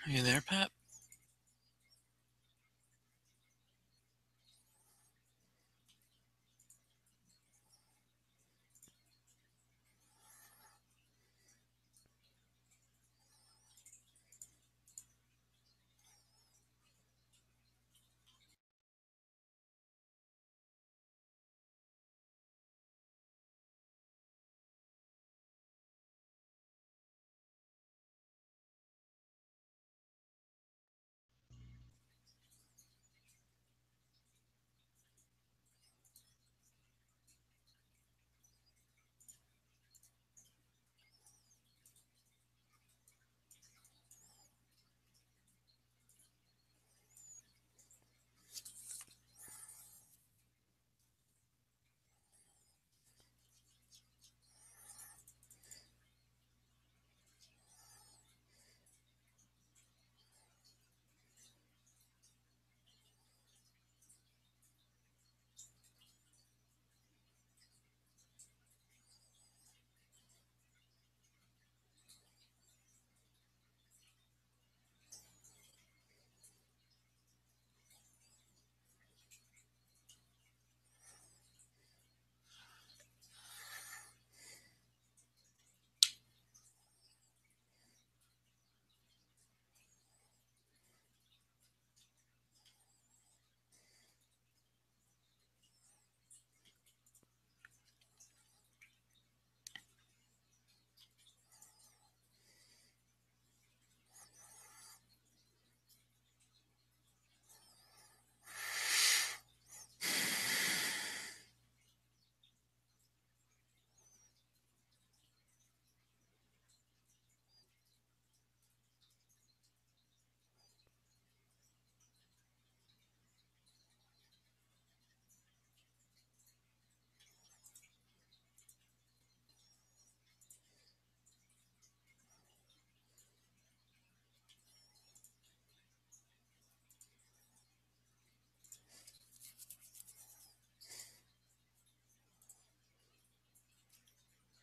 Are you there, Pat?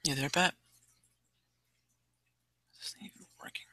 You there, Pat? This isn't even working.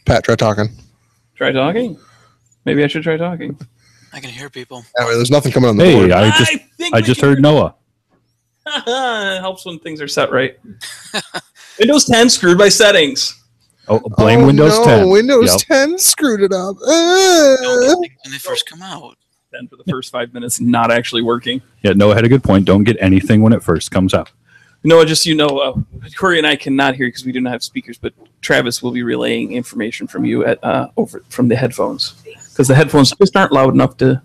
Pat, try talking. Try talking? Maybe I should try talking. I can hear people. Anyway, there's nothing coming on the board. I just heard Noah. It helps when things are set right. Windows 10 screwed by settings. Oh, blame Windows 10. Windows 10 screwed it up. When they first come out. Then for the first 5 minutes, not actually working. Yeah, Noah had a good point. Don't get anything when it first comes out. Noah, just Corey and I cannot hear you because we do not have speakers, but Travis will be relaying information from you over from the headphones because the headphones just aren't loud enough to.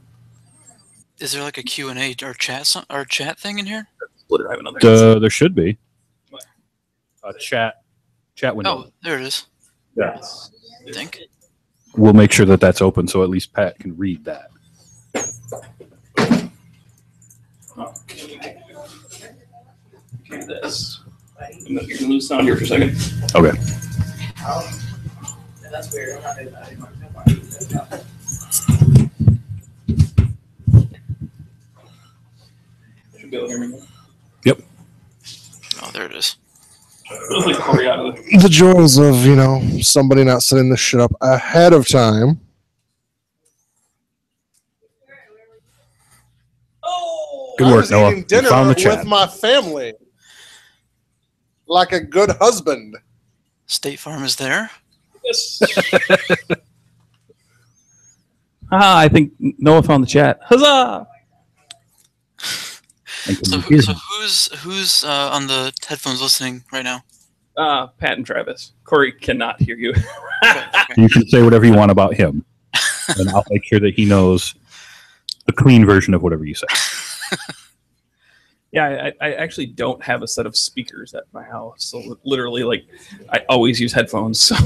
Is there like a Q&A or chat thing in here? I have another. There should be a chat window. Oh, there it is. Yeah. I think. We'll make sure that that's open so at least Pat can read that. Okay, this. I'm going to lose sound here for a second. Okay. That's weird. Should be able to hear me now. Yep. Oh, there it is. The joys of, somebody not setting this shit up ahead of time. Good work, Noah. Eating dinner You found the chat. with my family. Like a good husband. State Farm is there. Yes. I think Noah found the chat. Huzzah! So who's on the headphones listening right now? Pat and Travis. Corey cannot hear you. Okay. You can say whatever you want about him, and I'll make sure that he knows the clean version of whatever you say. Yeah, I actually don't have a set of speakers at my house, so literally, I always use headphones. So.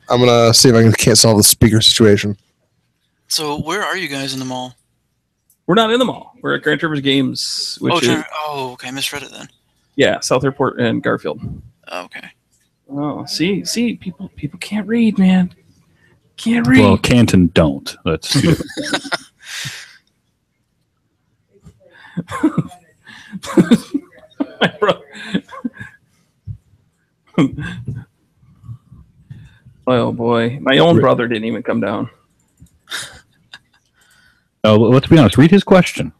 I'm gonna see if I can't solve the speaker situation. So where are you guys in the mall? We're not in the mall. We're at Grand Rivers Games, which is okay, I misread it then. Yeah, South Airport and Garfield. Okay. Oh, see, people can't read, man. Can't read. Well, can't and don't. That's two different things. Oh boy, my own brother didn't even come down. Let's be honest. Read his question.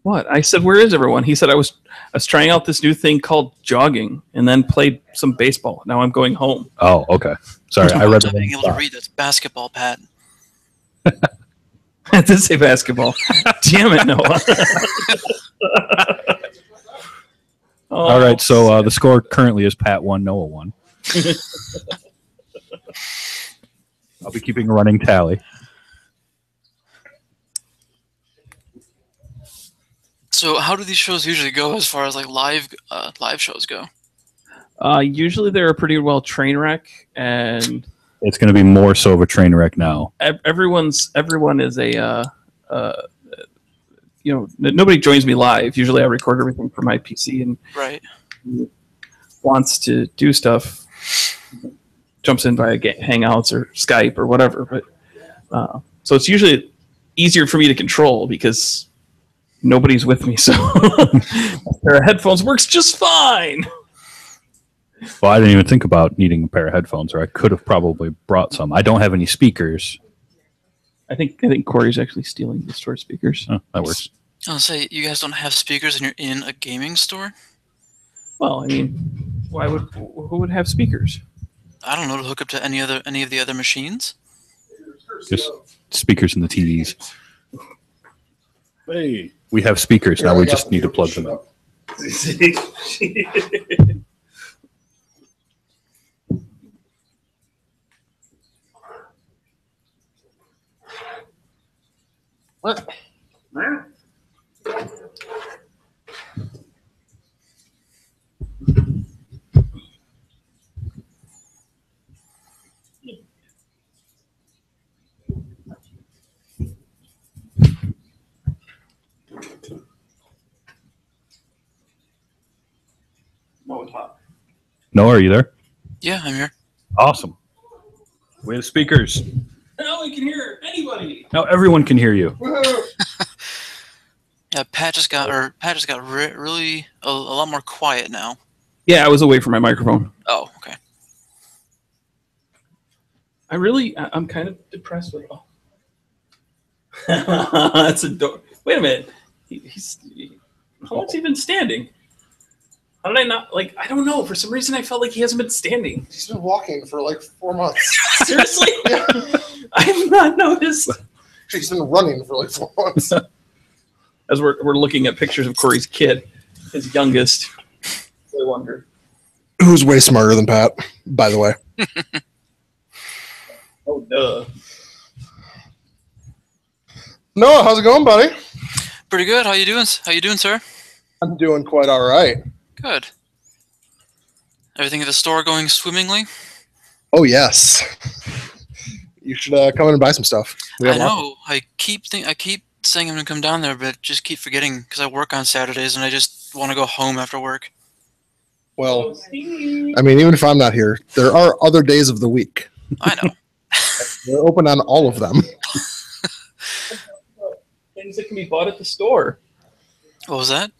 What? I said, where is everyone? He said, I was trying out this new thing called jogging and then played some baseball. Now I'm going home. Oh, okay. Sorry, I read not being able to read. That's basketball, Pat. I did say basketball. Damn it, Noah. All right, so the score currently is Pat 1, Noah 1. I'll be keeping a running tally. So how do these shows usually go as far as like live shows go? Usually they're a pretty well train wreck, and it's going to be more so of a train wreck now. Everyone is a nobody joins me live. Usually I record everything from my PC, and right wants to do stuff jumps in via Hangouts or Skype or whatever. But so it's usually easier for me to control because nobody's with me, so a pair of headphones works just fine. Well, I didn't even think about needing a pair of headphones, or I could have probably brought some. I don't have any speakers. I think Corey's actually stealing the store speakers. Oh, that works. I'll say you guys don't have speakers and you're in a gaming store? Well, I mean, who would have speakers? I don't know, to hook up to any of the other machines? Just speakers in the TVs. Hey, we have speakers now. We just need to plug them in. What? Noah, are you there? Yeah, I'm here. Awesome. We have speakers. Now we can hear anybody. Now everyone can hear you. Yeah, Pat just got really a lot more quiet now. Yeah, I was away from my microphone. Oh, okay. I'm kind of depressed with it. That's a door. Wait a minute. How long's he been standing? How did I not like? I don't know. For some reason, I felt like he hasn't been standing. He's been walking for like 4 months. Seriously, Yeah. I have not noticed. He's been running for like 4 months. As we're looking at pictures of Corey's kid, his youngest. I wonder. Who's way smarter than Pat, by the way. Oh, duh. Noah, how's it going, buddy? Pretty good. How you doing? How you doing, sir? I'm doing quite all right. Good. Everything at the store going swimmingly? Oh, yes. You should come in and buy some stuff. I know. I keep saying I'm gonna come down there, but just keep forgetting because I work on Saturdays and I just want to go home after work. Well, I mean, even if I'm not here, there are other days of the week. I know. They're open on all of them. Things that can be bought at the store. What was that?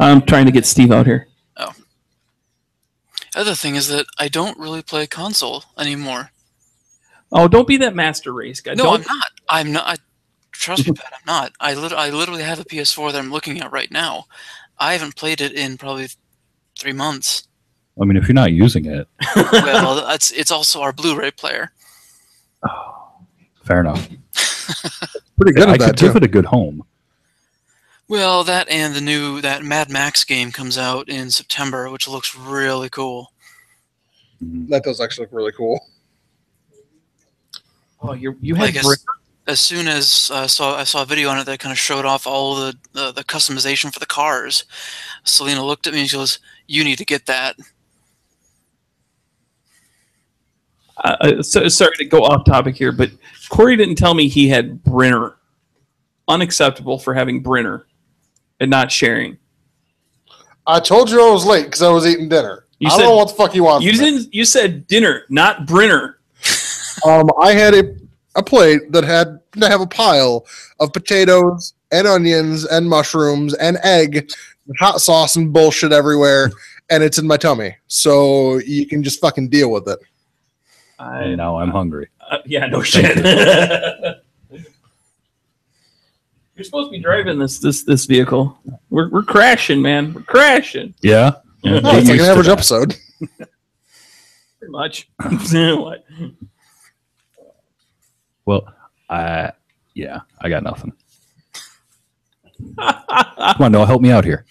I'm trying to get Steve out here. Oh. Other thing is that I don't really play console anymore. Oh, don't be that master race guy. No, Don't. I'm not. Trust me, Pat. I'm not. I literally have a PS4 that I'm looking at right now. I haven't played it in probably 3 months. I mean, if you're not using it, Well, it's also our Blu-ray player. fair enough. Pretty good I at that, could give too. it a good home. Well, that and that Mad Max game comes out in September, which looks really cool. That does actually look really cool. Oh, you Like had. as soon as I saw a video on it that kind of showed off all the customization for the cars, Selena looked at me and she goes, "You need to get that." So sorry to go off topic here, but Corey didn't tell me he had Brenner. Unacceptable for having Brenner and not sharing. I told you I was late because I was eating dinner. I don't know what the fuck you want. You said dinner, not Brenner. I had a plate that had to have a pile of potatoes and onions and mushrooms and egg, and hot sauce and bullshit everywhere, and it's in my tummy. So you can just fucking deal with it. And now I'm hungry. Yeah, no shit. You're supposed to be driving this vehicle. We're crashing, man. We're crashing. Yeah. Oh, it's like an average episode. Pretty much. What? Well, yeah, I got nothing. Come on, Noah, help me out here.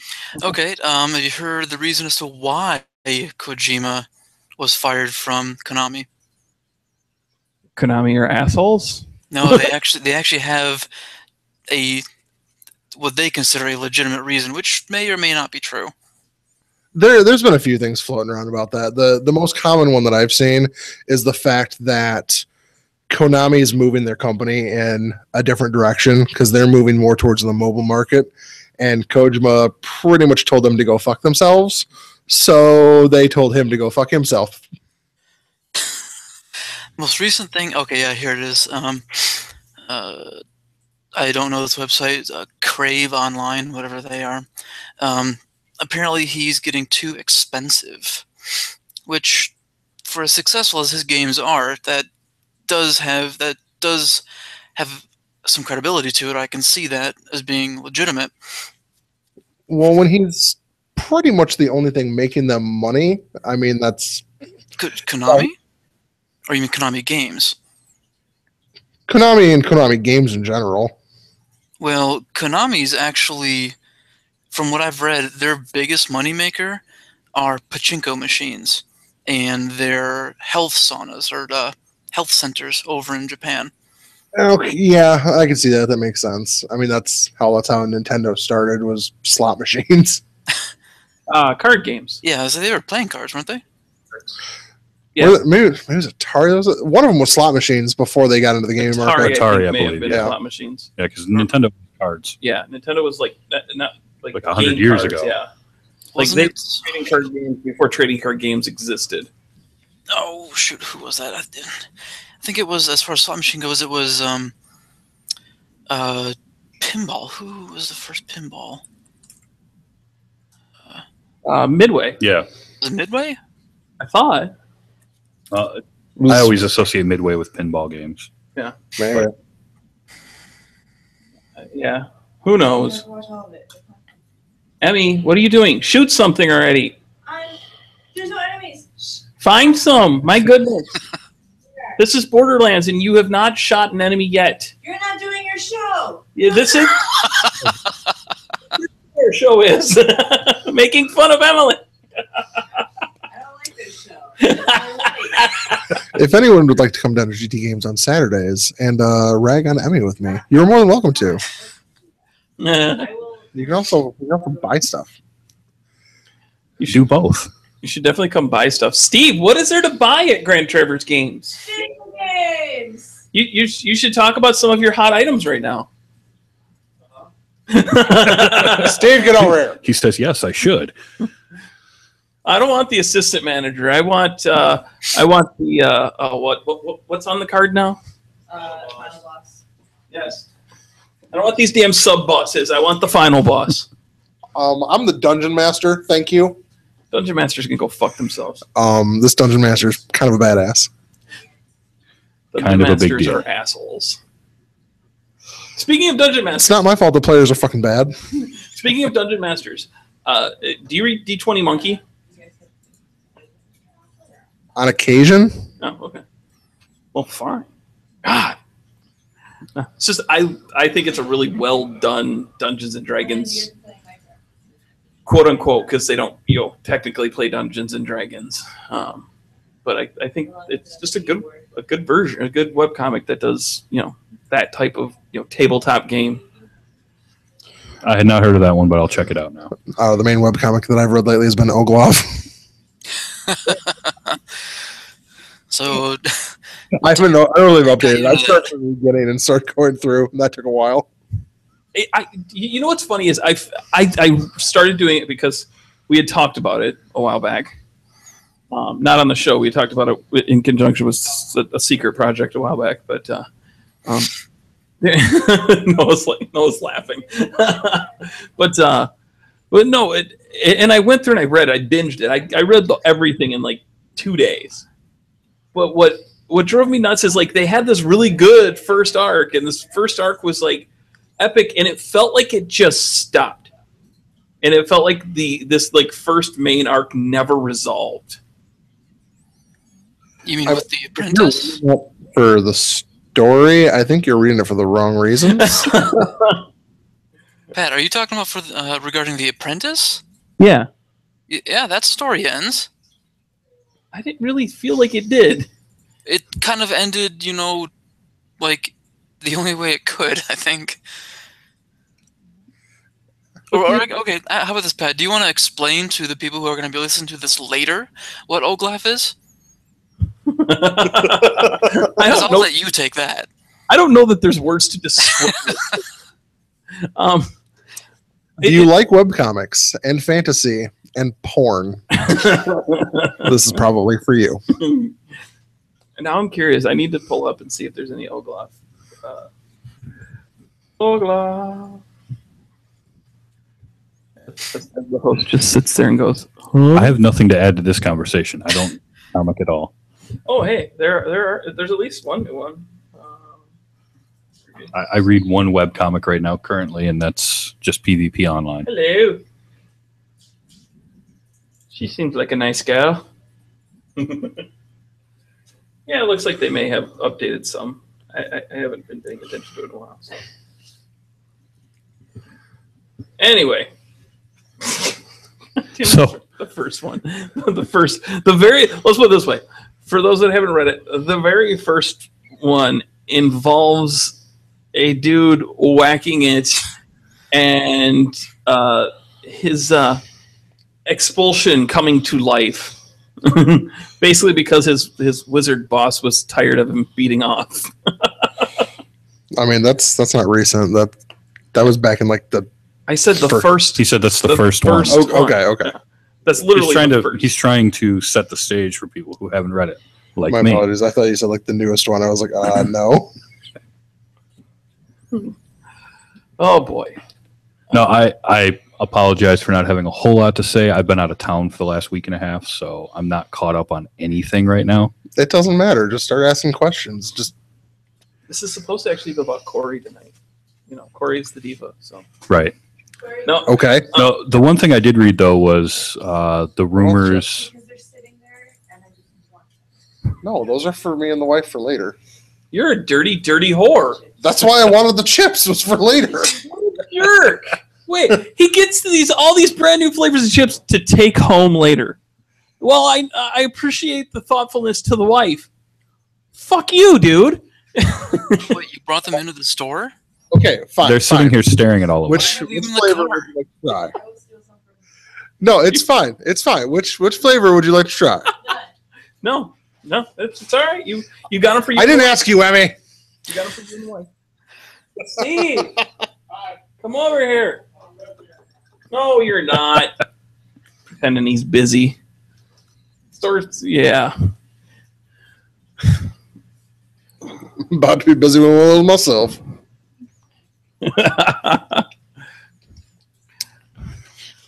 Okay, have you heard the reason as to why Kojima was fired from Konami? Konami are assholes? No, they actually have what they consider a legitimate reason, which may or may not be true. There's been a few things floating around about that. The most common one that I've seen is the fact that Konami is moving their company in a different direction because they're moving more towards the mobile market, and Kojima pretty much told them to go fuck themselves. So they told him to go fuck himself. Most recent thing, okay, yeah, here it is. I don't know this website, Crave Online, whatever they are. Apparently he's getting too expensive, which, for as successful as his games are, that does have some credibility to it. I can see that as being legitimate. Well, when he's pretty much the only thing making them money, I mean, that's... Konami? Or you mean Konami Games? Konami and Konami Games in general. Well, Konami's actually, from what I've read, their biggest moneymaker are pachinko machines and their health saunas or health centers over in Japan. Okay, yeah, I can see that. That makes sense. I mean, that's how Nintendo started, was slot machines. Card games. Yeah, so they were playing cards, weren't they? Yeah. Maybe it was Atari. One of them was slot machines before they got into the gaming market. Atari, I may have believe, been yeah. slot machines. Yeah, because Nintendo cards. Yeah, Nintendo was like 100 game years cards, ago. Yeah, Wasn't they it- were trading card games before trading card games existed. Oh shoot, who was that? I think it was, as far as slot machine goes, it was pinball. Who was the first pinball? Midway, Yeah. Was it Midway? I thought. I always associate Midway with pinball games. Man. Yeah, who knows? Emmy, what are you doing? Shoot something already. There's no enemies. Find some. My goodness. This is Borderlands, and you have not shot an enemy yet. You're not doing your show. Yeah, this is your show is making fun of Emily. I don't like this show. If anyone would like to come down to GT Games on Saturdays and rag on Emmy with me, you're more than welcome to. I will. You can also buy stuff. You do both. You should definitely come buy stuff. Steve, what is there to buy at Grand Trevor's Games? Video games. You should talk about some of your hot items right now. Steve, get over here. He says, "Yes, I should." I don't want the assistant manager. I want the what's on the card now? Final boss. Yes. I don't want these damn sub bosses. I want the final boss. I'm the dungeon master. Thank you. Dungeon Masters can go fuck themselves. This dungeon master is kind of a badass. Dungeon Kind of a big Masters deal. are assholes. Speaking of Dungeon It's Masters, not my fault the players are fucking bad. speaking of Dungeon Masters, do you read D20 Monkey? On occasion, Oh, okay. Well, fine. God. It's just I think it's a really well done Dungeons and Dragons, quote unquote, because they don't technically play Dungeons and Dragons. But I think it's just a good version, a good webcomic that does that type of tabletop game. I had not heard of that one, but I'll check it out now. the main webcomic that I've read lately has been Ogloff. So I don't really updated. I started from the beginning and started going through, and that took a while. You know what's funny is I started doing it because we had talked about it a while back. Not on the show. We talked about it in conjunction with a secret project a while back, but Noah's laughing. but no, and I went through and I binged it. I read everything in like 2 days. But what drove me nuts is like they had this really good first arc, and this first arc was like epic, and it felt like it just stopped, and it felt like this first main arc never resolved. you mean with the apprentice? For the story, I think you're reading it for the wrong reasons. Pat, are you talking about regarding the apprentice? Yeah, Yeah, that story ends. I didn't really feel like it did. It kind of ended, like the only way it could, I think. Okay, how about this, Pat? Do you want to explain to the people who are going to be listening to this later what Oglath is? I'll let you take that. I don't know that there's words to describe it. Do you like webcomics and fantasy and porn? This is probably for you. And now I'm curious. I need to pull up and see if there's any Oglath. Oglath. The host just sits there and goes, huh? I have nothing to add to this conversation. I don't comic at all. Oh, hey, there's at least one new one. I read one webcomic right now currently, and that's just PvP Online. Hello. She seems like a nice girl. Yeah, it looks like they may have updated some. I haven't been paying attention to it in a while. So. Let's put it this way. For those that haven't read it, the very first one involves a dude whacking it and his expulsion coming to life. Basically because his wizard boss was tired of him beating off. I mean, that's not recent. That was back in like the. I said the first. He said that's the first one. Oh, okay. That's literally He's trying to set the stage for people who haven't read it, like My me. apologies. I thought you said like the newest one. I was like, no. Oh boy. No, I apologize for not having a whole lot to say. I've been out of town for the last week and a half, so I'm not caught up on anything right now. It doesn't matter. Just start asking questions. This is supposed to actually be about Corey tonight. Corey's the diva, so. Right. No. Okay. No, the one thing I did read though was the rumors. Because they're sitting there and I just want No, those are for me and the wife for later. You're a dirty, dirty whore. That's why I wanted the chips. Was for later. Jerk. Wait, he gets all these brand new flavors of chips to take home later. Well, I appreciate the thoughtfulness to the wife. Fuck you, dude. What, you brought them into the store? Okay, fine. They're sitting here staring at all of Which, Why are you which leaving the flavor car? would you like to try? I will steal some from No, it's fine. It's fine. Which flavor would you like to try? No, it's all right. You got them for you. I didn't ask you, Emmy. You got them for you and the wife. Steve, come over here. No, you're not. Pretending he's busy. Yeah. I'm about to be busy with one myself.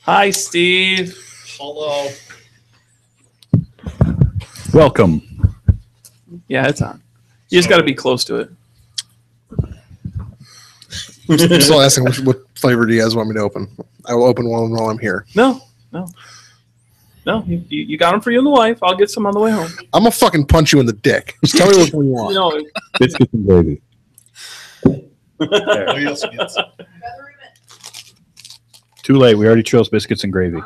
Hi, Steve. Hello. Welcome. Yeah, it's on. You just got to be close to it. I'm still asking what flavor do you guys want me to open? I will open one while I'm here. No. You got them for you and the wife. I'll get some on the way home. I'm gonna fucking punch you in the dick. Just tell me what one you want. No, Biscuits and gravy. What else you got? feather it. Too late. We already chose biscuits and gravy.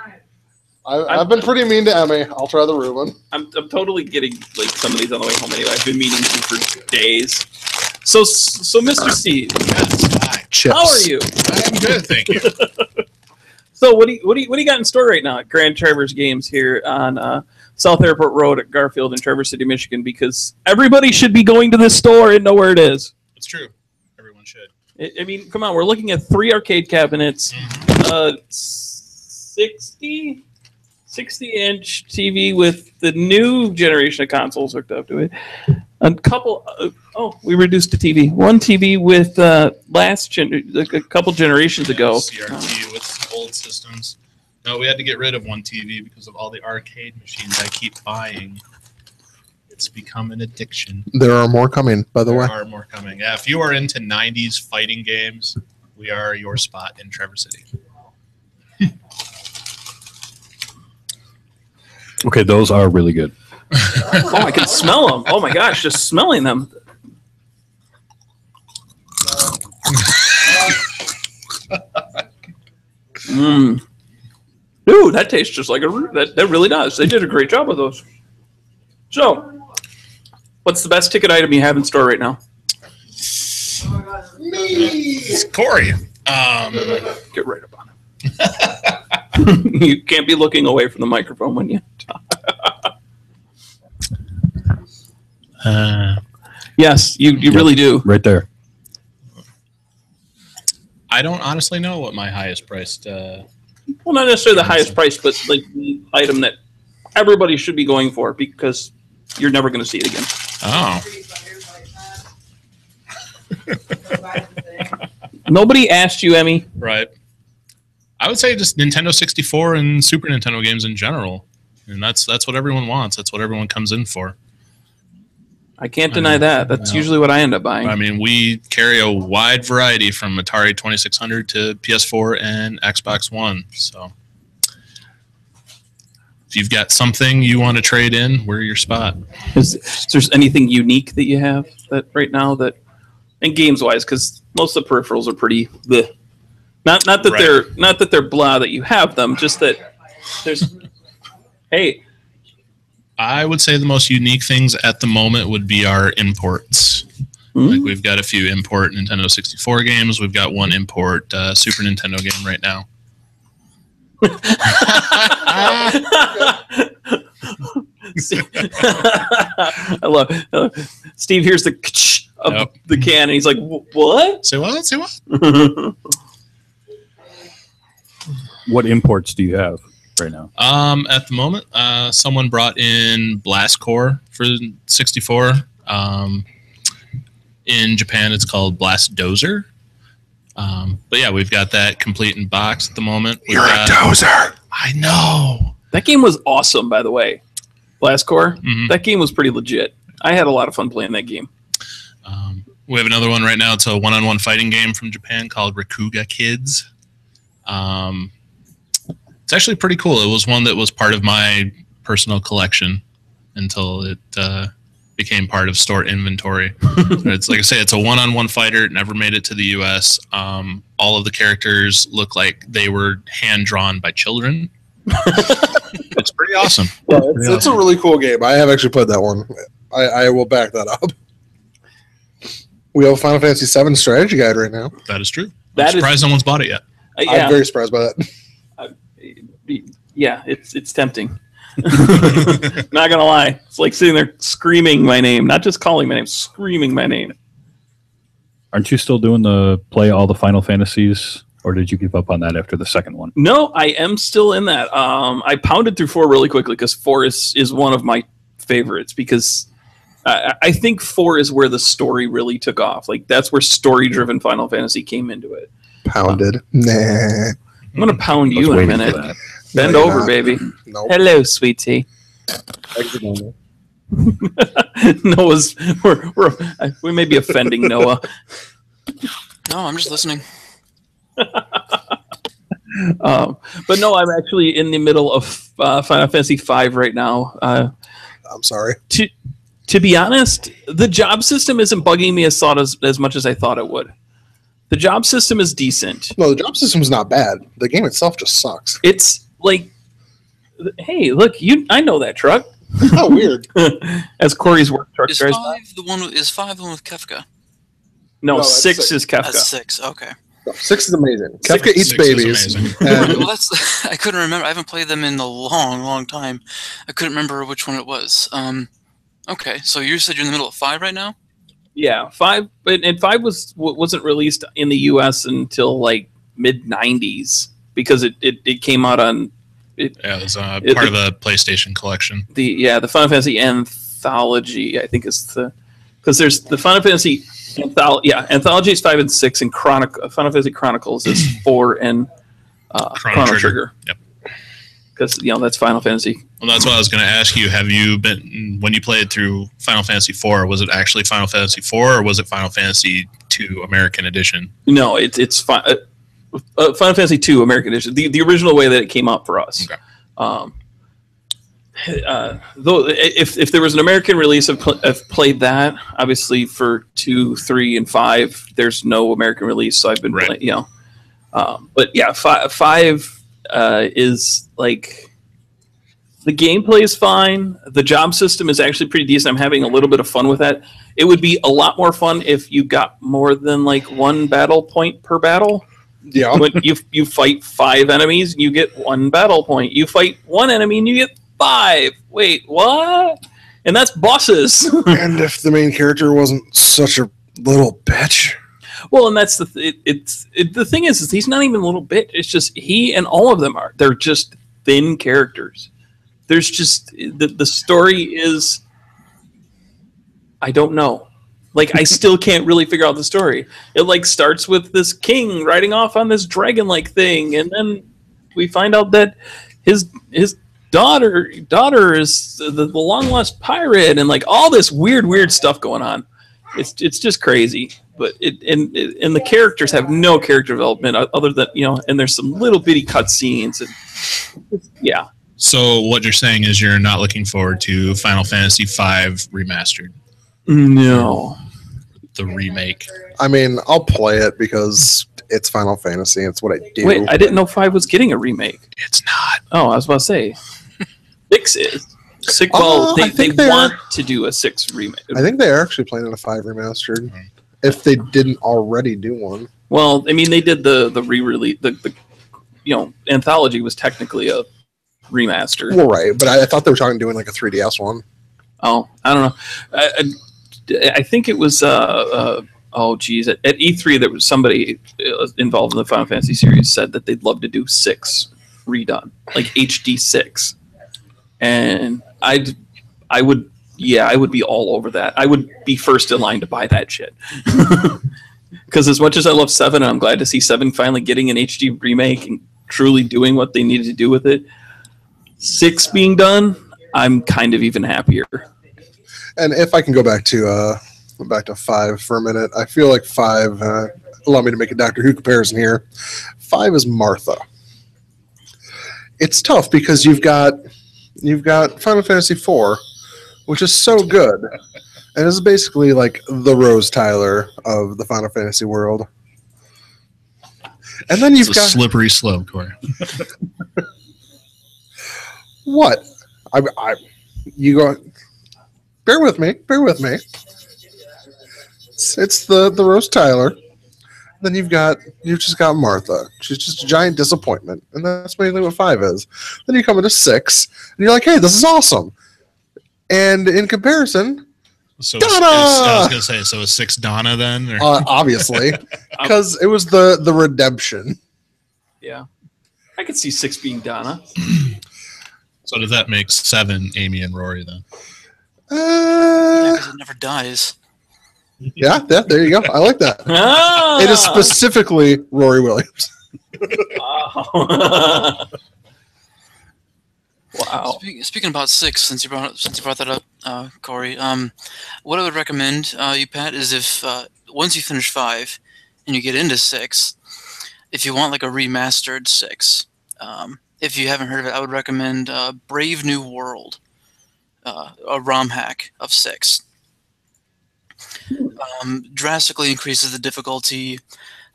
I've been pretty mean to Emmy. I'll try the Reuben. I'm totally getting like some of these on the way home anyway. I've been meeting you for days. So Mr. Steve, Hi. Chips. how are you? I'm good, thank you. So what do you got in store right now at Grand Traverse Games here on South Airport Road at Garfield in Traverse City, Michigan? Because everybody should be going to this store and know where it is. It's true. Everyone should. I mean, come on, we're looking at 3 arcade cabinets, 60-inch TV with the new generation of consoles hooked up to it. A couple, we reduced the TV. One TV with a couple generations ago. CRT with old systems. No, we had to get rid of one TV because of all the arcade machines I keep buying. It's become an addiction. There are more coming, by the There way. are more coming. Yeah, if you are into 90s fighting games, we are your spot in Traverse City. Okay, those are really good. Oh, I can smell them. Oh my gosh, just smelling them. Dude, that tastes just like that really does. They did a great job with those. So, what's the best ticket item you have in store right now? It's Corey. Get right up on it. You can't be looking away from the microphone when you talk. Yes, you really do. Right there. I don't honestly know what my highest priced. Well, not necessarily the highest price, but like the item that everybody should be going for because you're never going to see it again. Oh, Nobody asked you, Emmy. right. I would say just Nintendo 64 and Super Nintendo games in general, and that's what everyone wants. That's what everyone comes in for. I can't deny that. That's usually what I end up buying. I mean, we carry a wide variety from Atari 2600 to PS4 and Xbox One. So if you've got something you want to trade in, we're your spot. Is there anything unique that you have that right now that, and games wise, because most of the peripherals are pretty bleh. Not that Right. they're blah that you have them, just that there's hey. I would say the most unique things at the moment would be our imports. Like we've got a few import Nintendo 64 games. We've got one import Super Nintendo game right now. I love Steve hears the of Yep. the can and he's like, what? Say what? Say what? What imports do you have right now? At the moment, someone brought in Blast Core for 64. In Japan, it's called Blast Dozer. But yeah, we've got that complete in box at the moment. We've got, dozer. I know. That game was awesome, by the way. Blast Core. Mhm. That game was pretty legit. I had a lot of fun playing that game. We have another one right now. It's a one-on-one fighting game from Japan called Rakuga Kids. It's actually pretty cool. It was one that was part of my personal collection until it became part of store inventory. It's like I say, it's a one-on-one fighter. It never made it to the U.S. All of the characters look like they were hand-drawn by children. It's pretty awesome. Yeah, it's a really cool game. I have actually played that one. I will back that up. We have a Final Fantasy VII strategy guide right now. That is true. I'm surprised no one's bought it yet. I'm very surprised by that. Yeah, it's tempting. Not gonna lie, it's like sitting there screaming my name, not just calling my name, screaming my name. Aren't you still doing the play all the Final Fantasies, or did you give up on that after the second one? No, I am still in that. I pounded through 4 really quickly because 4 is one of my favorites because I think 4 is where the story really took off. Like that's where story-driven Final Fantasy came into it. Pounded. Nah. I'm gonna pound you in a minute. Bend No, you're over, not. baby. Nope. Hello, sweetie. Noah's. We may be offending Noah. No, I'm just listening. But no, I'm actually in the middle of Final Fantasy V right now. I'm sorry. To be honest, the job system isn't bugging me as much as I thought it would. The job system is decent. No, the job system's not bad. The game itself just sucks. It's like, hey, look, I know that truck. How weird. As Corey's work truck Is drives 5 by. the one with Kefka? No, No, that's 6 six. is Kefka. That's 6. Okay. No, 6 is amazing. Six- Kefka eats 6 is babies. amazing. And Well, that's I couldn't remember. I haven't played them in a long, long time. I couldn't remember which one it was. Okay, so you said you're in the middle of 5 right now? Yeah, 5, and 5 wasn't released in the U.S. until like mid ’90s because it came out on Yeah, it was part of a PlayStation collection. the Final Fantasy Anthology. I think is because there's the Final Fantasy Anthology is 5 and 6, and Final Fantasy Chronicles is 4 and Chrono Trigger. Yep. Because that's Final Fantasy. Well, that's what I was going to ask you. Have you been, when you played through Final Fantasy IV, was it actually Final Fantasy IV or was it Final Fantasy II American Edition? No, it's Final Fantasy II American Edition, the original way that it came out for us. Okay. Though if there was an American release, I've played that. Obviously, for 2, 3, and 5, there's no American release, so I've been Right. playing. But yeah, 5 is like the gameplay is fine. The job system is actually pretty decent. I'm having a little bit of fun with that. It would be a lot more fun if you got more than like 1 battle point per battle. yeah. When you fight 5 enemies, you get 1 battle point. You fight 1 enemy and you get 5. Wait, what? And that's bosses. And if the main character wasn't such a little bitch. Well, and that's the the thing is he's not even a little bit. It's just he and all of them they're just thin characters. There's just the story is I don't know. Like I still can't really figure out the story. It like starts with this king riding off on this dragon-like thing, and then we find out that his daughter is the long lost pirate, and like all this weird stuff going on. It's just crazy. But and the characters have no character development other than and there's some little bitty cutscenes and yeah. So what you're saying is you're not looking forward to Final Fantasy V Remastered, No. the remake. I mean, I'll play it because it's Final Fantasy. It's what I do. Wait, I didn't know 5 was getting a remake. It's not. Oh, I was about to say 6 is. 6, they think they want are. to do a 6 remake. I think they are actually planning a 5 remastered. If they didn't already do one. Well, I mean, they did the re-release. The anthology was technically a remaster. Well, right, but I thought they were talking doing like a 3DS one. Oh, I don't know. I think it was. Oh, geez. At E3, there was somebody involved in the Final Fantasy series said that they'd love to do 6 redone, like HD 6, and I would. Yeah, I would be all over that. I would be first in line to buy that shit. Because as much as I love 7, and I'm glad to see 7 finally getting an HD remake and truly doing what they needed to do with it, 6 being done, I'm kind of even happier. And if I can go back to 5 for a minute, I feel like 5. Allow me to make a Doctor Who comparison here. 5 is Martha. It's tough because you've got Final Fantasy IV, which is so good, and is basically like the Rose Tyler of the Final Fantasy world. And then you've It's a got slippery slope, Corey. what? You go. Bear with me. It's the Rose Tyler. Then you've just got Martha. She's just a giant disappointment, and that's mainly what 5 is. Then you come into 6, and you're like, "Hey, this is awesome." And in comparison, So Donna! I was gonna say, so is 6 Donna then? Or? obviously, because it was the redemption. Yeah. I could see 6 being Donna. So does that make 7 Amy and Rory then? Yeah, because it never dies. Yeah, there you go. I like that. Ah! It is specifically Rory Williams. Oh. Wow. Speaking about 6, since you brought that up, Corey, what I would recommend you, Pat, is if once you finish 5 and you get into 6, if you want like a remastered 6, if you haven't heard of it, I would recommend Brave New World, a ROM hack of 6. Drastically increases the difficulty,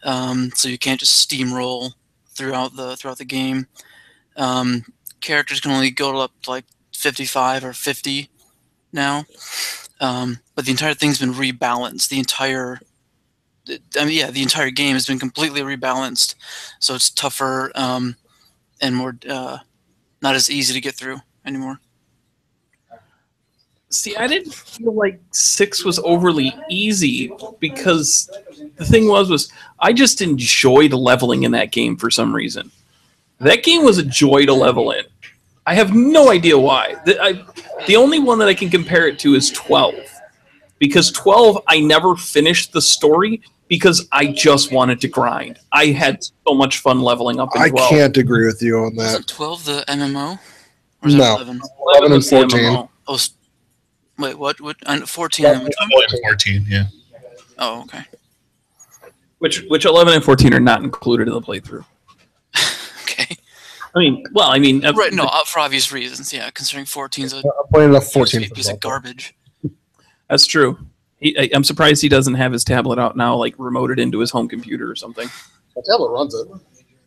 so you can't just steamroll throughout the game. Characters can only go up to like 55 or 50 now, but the entire thing's been rebalanced. The entire game has been completely rebalanced, so it's tougher and more not as easy to get through anymore. See, I didn't feel like 6 was overly easy because the thing was I just enjoyed leveling in that game for some reason. That game was a joy to level in. I have no idea why. The only one that I can compare it to is 12. Because 12, I never finished the story because I just wanted to grind. I had so much fun leveling up in 12. I can't agree with you on that. Isn't 12 the MMO? Or is No. it 11? 11 and was the 14. MMO. Oh, wait, what? And 14 and which one? 14, yeah. Oh, okay. Which 11 and 14 are not included in the playthrough. Okay. Right, no, for obvious reasons, yeah, considering 14's a I'm playing a 14. piece of garbage. That's true. I'm surprised he doesn't have his tablet out now, like remoted into his home computer or something. My tablet runs it.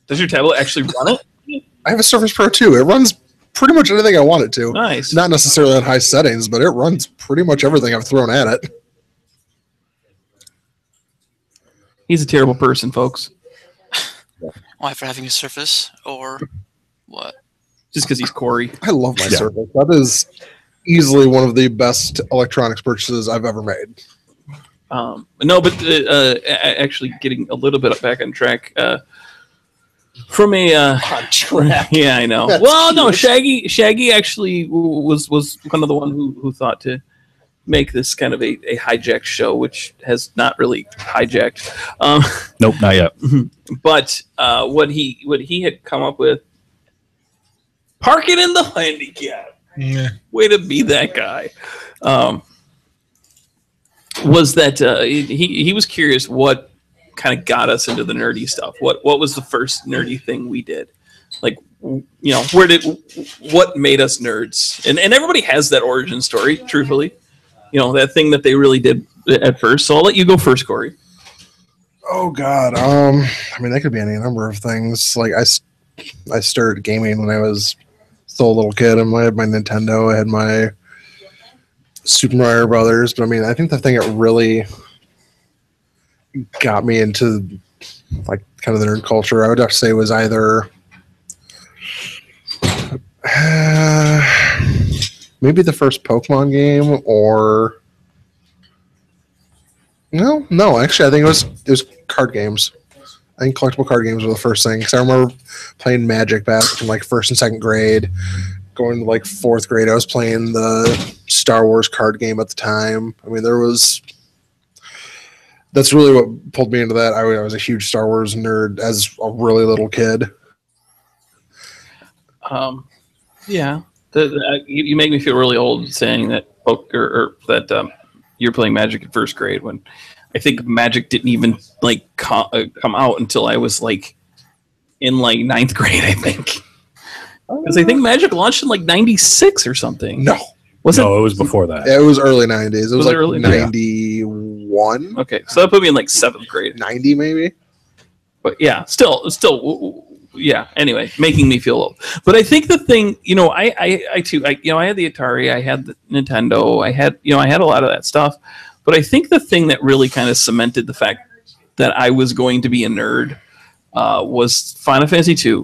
Does your tablet actually run it? I have a Surface Pro 2. It runs pretty much anything I want it to. Nice. Not necessarily on high settings, but it runs pretty much everything I've thrown at it. He's a terrible person, folks. Why, for having a Surface, or what? Just because he's Corey. I love my Yeah. Surface. That is easily one of the best electronics purchases I've ever made. No, but actually getting a little bit back on track. From a yeah, I know. That's well, no, cute. Shaggy actually was one of the one who thought to make this kind of a hijacked show, which has not really hijacked. Nope, not yet. But what he had come up with, parking in the handicap. Yeah. Way to be that guy. Was that he was curious what kind of got us into the nerdy stuff. What was the first nerdy thing we did? Like, what made us nerds? And everybody has that origin story, truthfully. That thing that they really did at first. So I'll let you go first, Corey. Oh God. That could be any number of things. Like I started gaming when I was still a little kid. I had my Nintendo. I had my Super Mario Brothers. But I think the thing that really got me into like kind of the nerd culture, I would have to say, was either maybe the first Pokemon game, or no. Actually, I think it was card games. I think collectible card games were the first thing, because I remember playing Magic back in like first and second grade. Going to like fourth grade, I was playing the Star Wars card game at the time. That's really what pulled me into that. I was a huge Star Wars nerd as a really little kid. Yeah. You make me feel really old saying that that you're playing Magic in first grade, when I think Magic didn't even come out until I was like in like 9th grade, I think. Because I think Magic launched in like 96 or something. No, Was No, it was before that. it was early 90s. It was it like early? 91, Okay, so that put me in like 7th grade. 90 maybe. But yeah, still, yeah. Anyway, making me feel old. But I think the thing, I too, I had the Atari, I had the Nintendo, I had a lot of that stuff. But I think the thing that really kind of cemented the fact that I was going to be a nerd was Final Fantasy II,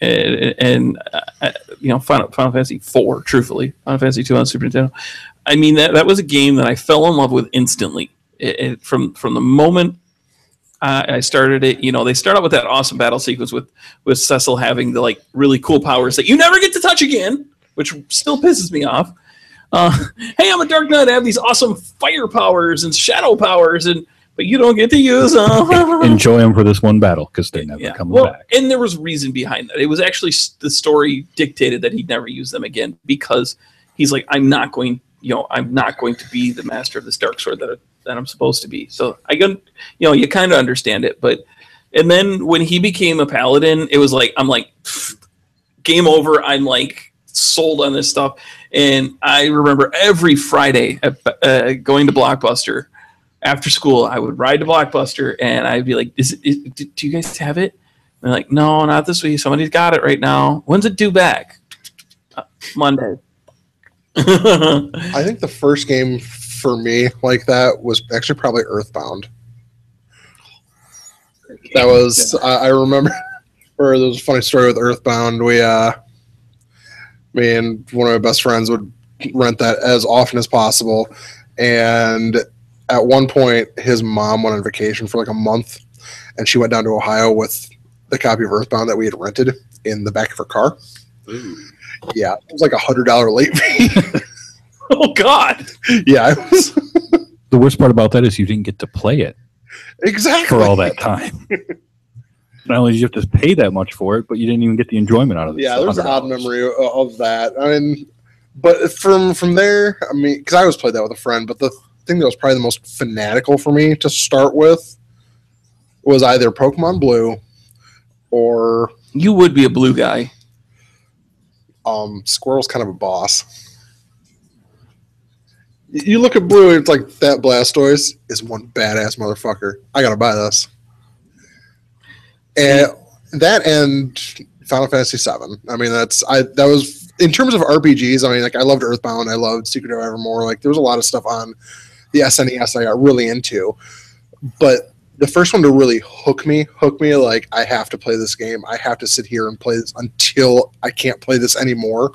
and Final Fantasy IV. Truthfully, Final Fantasy II on Super Nintendo. I mean, that was a game that I fell in love with instantly. From the moment I started it, they start out with that awesome battle sequence with Cecil having the like really cool powers that you never get to touch again, which still pisses me off. Hey, I'm a Dark Knight. I have these awesome fire powers and shadow powers, but you don't get to use them. Enjoy them for this one battle because they never come back. And there was reason behind that. It was actually the story dictated that he'd never use them again because he's like, I'm not going to be the master of this dark sword that I'm supposed to be. So you kind of understand it, and then when he became a paladin, it was like, I'm like, game over. I'm like sold on this stuff. And I remember every Friday going to Blockbuster after school, I would ride to Blockbuster and I'd be like, do you guys have it? And they're like, no, not this week. Somebody's got it right now. When's it due back? Monday. I think the first game for me like that was actually probably Earthbound. That was I remember, or there was a funny story with Earthbound. Me and one of my best friends would rent that as often as possible, and at one point his mom went on vacation for like a month, and she went down to Ohio with the copy of Earthbound that we had rented in the back of her car. Ooh. Yeah, it was like $100 late fee. Oh God! Yeah, it was. The worst part about that is you didn't get to play it exactly for all that time. Not only did you have to pay that much for it, but you didn't even get the enjoyment out of it. Yeah, there's an odd memory of that. I mean, but from there, I mean, because I always played that with a friend, but the thing that was probably the most fanatical for me to start with was either Pokemon Blue or you would be a blue guy. Squirrel's kind of a boss. You look at Blue, it's like that Blastoise is one badass motherfucker. I gotta buy this. And that and Final Fantasy VII. I mean, that was in terms of RPGs. I mean, like I loved Earthbound, I loved Secret of Evermore. Like there was a lot of stuff on the SNES I got really into. But the first one to really hook me like I have to play this game. I have to sit here and play this until I can't play this anymore.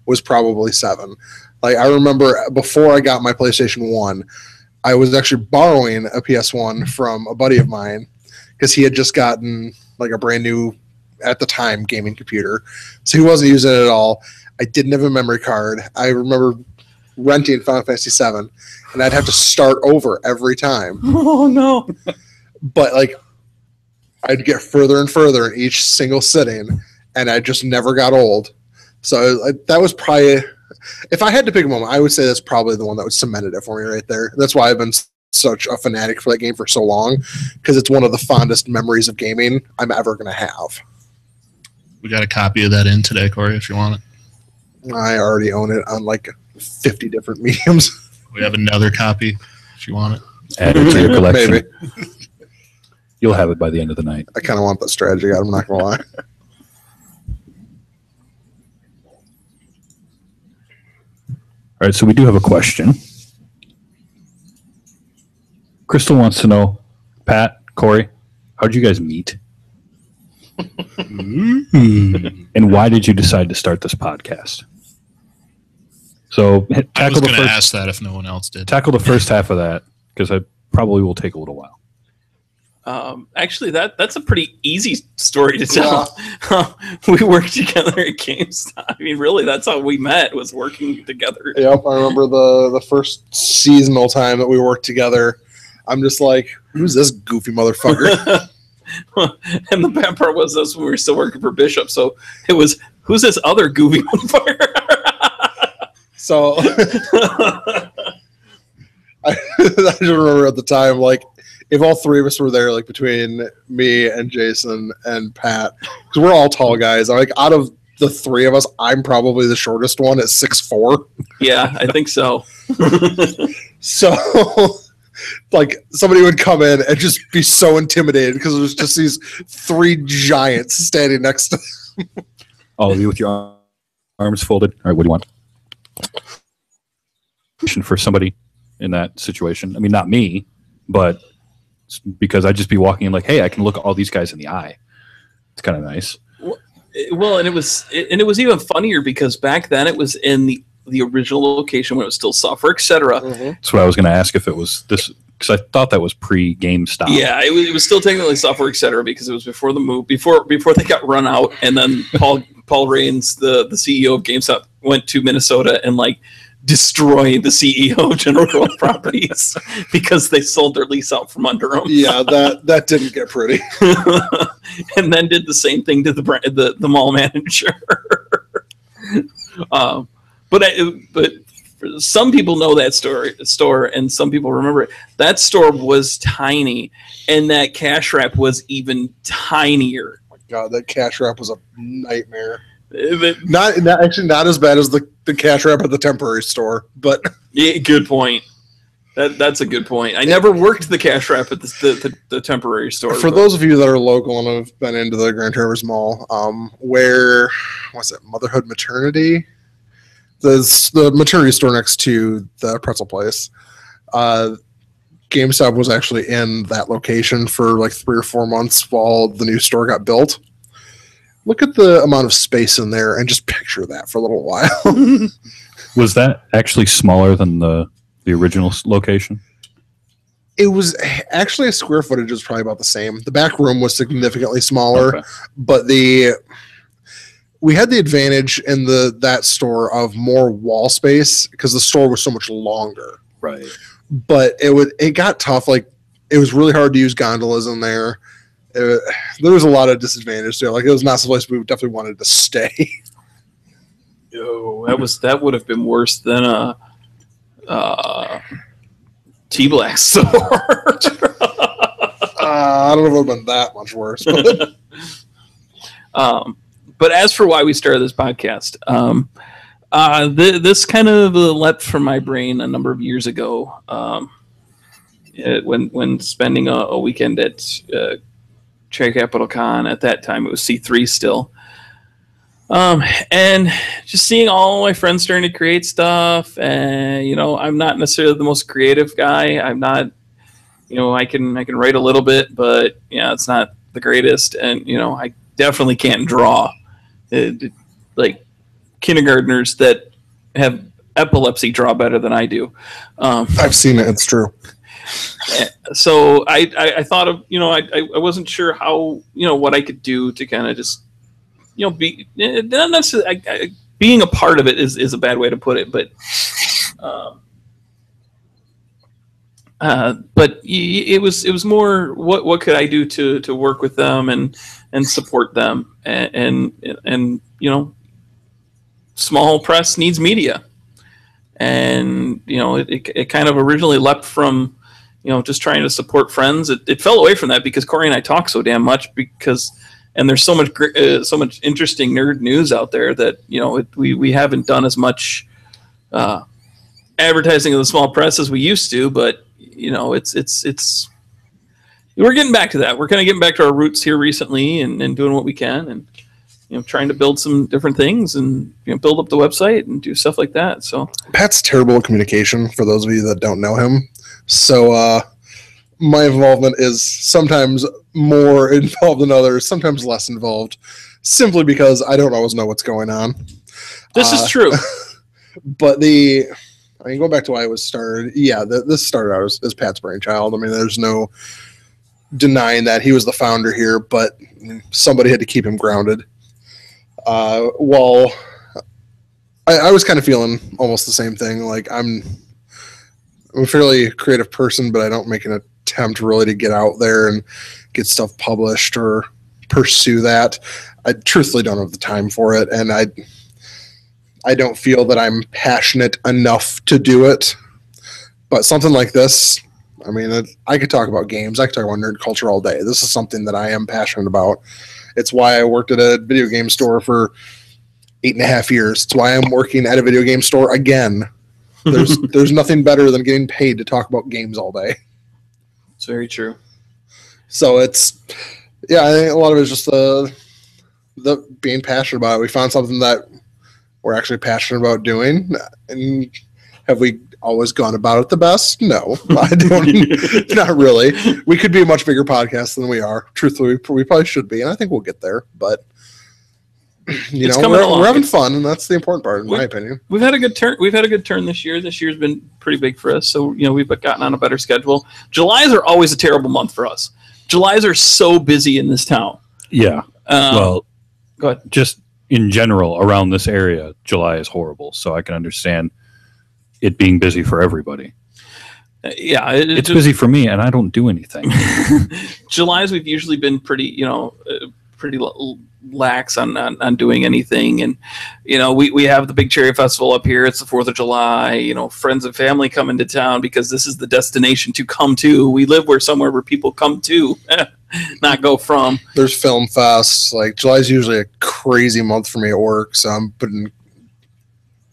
Was probably 7. Like I remember before I got my PlayStation 1, I was actually borrowing a PS1 from a buddy of mine because he had just gotten like a brand new, at the time, gaming computer. So he wasn't using it at all. I didn't have a memory card. I remember renting Final Fantasy VII, and I'd have to start over every time. Oh, no. But like I'd get further and further in each single sitting, and I just never got old. So that was probably, if I had to pick a moment, I would say that's probably the one that would cemented it for me right there. That's why I've been such a fanatic for that game for so long, because it's one of the fondest memories of gaming I'm ever going to have. We got a copy of that in today, Corey, if you want it. I already own it on like 50 different mediums. We have another copy if you want it. Add it to your collection. Maybe. You'll have it by the end of the night. I kind of want that strategy guide, I'm not going to lie. All right, so we do have a question. Crystal wants to know, Pat, Corey, how'd you guys meet? And why did you decide to start this podcast? So I was going to ask that if no one else did. Tackle the first half of that, because I probably will take a little while. Actually, that's a pretty easy story to tell. Yeah. We worked together at GameStop. I mean, really, that's how we met, was working together. Yep, I remember the first seasonal time that we worked together. I'm just like, who's this goofy motherfucker? And the bad part was this when we were still working for Bishop. So it was, who's this other goofy motherfucker? So I just remember at the time, like, if all three of us were there, like between me and Jason and Pat, because we're all tall guys. Like out of the three of us, I'm probably the shortest one at 6'4". Yeah, I think so. So, like, somebody would come in and just be so intimidated because there's just these three giants standing next to them. All of you with your arms folded. All right, what do you want? For somebody in that situation. I mean, not me, but because I'd just be walking in like, hey, I can look all these guys in the eye. It's kind of nice. Well, and it was even funnier because back then it was in the original location when it was still software, etc. Mm-hmm. That's what I was going to ask if it was this, because I thought that was pre-GameStop. Yeah, it was still technically software, etc. Because it was before the move, before they got run out, and then Paul Raines, the CEO of GameStop, went to Minnesota and like destroyed the CEO of General Growth Properties because they sold their lease out from under them. Yeah, that didn't get pretty. And then did the same thing to the mall manager. But some people know that store, and some people remember it. That store was tiny, and that cash wrap was even tinier. Oh my God, that cash wrap was a nightmare. Not as bad as the cash wrap at the temporary store, but Yeah, good point. That's a good point. I never worked the cash wrap at the temporary store. for those of you that are local and have been into the Grand Traverse Mall, where what's it, Motherhood Maternity? The maternity store next to the pretzel place. GameStop was actually in that location for like 3 or 4 months while the new store got built. Look at the amount of space in there and just picture that for a little while. Was that actually smaller than the original location? It was actually, a square footage was probably about the same. The back room was significantly smaller, Okay. but we had the advantage in that store of more wall space because the store was so much longer. Right. But it got tough. Like, it was really hard to use gondolas in there. There was a lot of disadvantage there. Like, it was not a place we definitely wanted to stay. Yo, that would have been worse than a T-Black store. I don't know if it would have been that much worse. But But as for why we started this podcast, this kind of leapt from my brain a number of years ago when spending a weekend at Cherry Capital Con. At that time, it was C3 still. And just seeing all my friends starting to create stuff, and I'm not necessarily the most creative guy. I'm not, I can write a little bit, but it's not the greatest. And I definitely can't draw. Like kindergartners that have epilepsy draw better than I do. I've seen it. It's true. So I thought of, I wasn't sure how, what I could do to kind of just, be not necessarily, being a part of it is a bad way to put it, but it was more what could I do to work with them and support them and small press needs media, and it kind of originally leapt from just trying to support friends. It fell away from that because Corey and I talk so damn much and there's so much interesting nerd news out there that we haven't done as much advertising of the small press as we used to, but it's we're getting back to that. We're kind of getting back to our roots here recently and doing what we can and trying to build some different things and build up the website and do stuff like that. So Pat's terrible at communication, for those of you that don't know him. So my involvement is sometimes more involved than others, sometimes less involved, simply because I don't always know what's going on. this is true. But going back to why it was started, this started out as Pat's brainchild. I mean, there's no denying that he was the founder here, but somebody had to keep him grounded. While I was kind of feeling almost the same thing. Like, I'm a fairly creative person, but I don't make an attempt really to get out there and get stuff published or pursue that. I truthfully don't have the time for it, and I don't feel that I'm passionate enough to do it. But something like this, I mean, I could talk about games. I could talk about nerd culture all day. This is something that I am passionate about. It's why I worked at a video game store for 8.5 years. It's why I'm working at a video game store again. There's nothing better than getting paid to talk about games all day. It's very true. So it's, yeah, I think a lot of it is just the being passionate about it. We found something that we're actually passionate about doing. And have we always gone about it the best? No, I don't. Not really. We could be a much bigger podcast than we are. Truthfully, we probably should be, and I think we'll get there. But we're having fun, and that's the important part, in my opinion. We've had a good turn. We've had a good turn this year. This year's been pretty big for us, so we've gotten on a better schedule. Julys are always a terrible month for us. Julys are so busy in this town. Yeah. Well, go ahead. Just in general around this area, July is horrible. So I can understand it being busy for everybody. Yeah, it's busy for me, and I don't do anything. Julys we've usually been pretty, pretty lax on doing anything, and we have the big cherry festival up here. It's the 4th of July. Friends and family come into town because this is the destination to come to. We live somewhere where people come to, not go from. There's film fests. Like, July's usually a crazy month for me at work, so I'm putting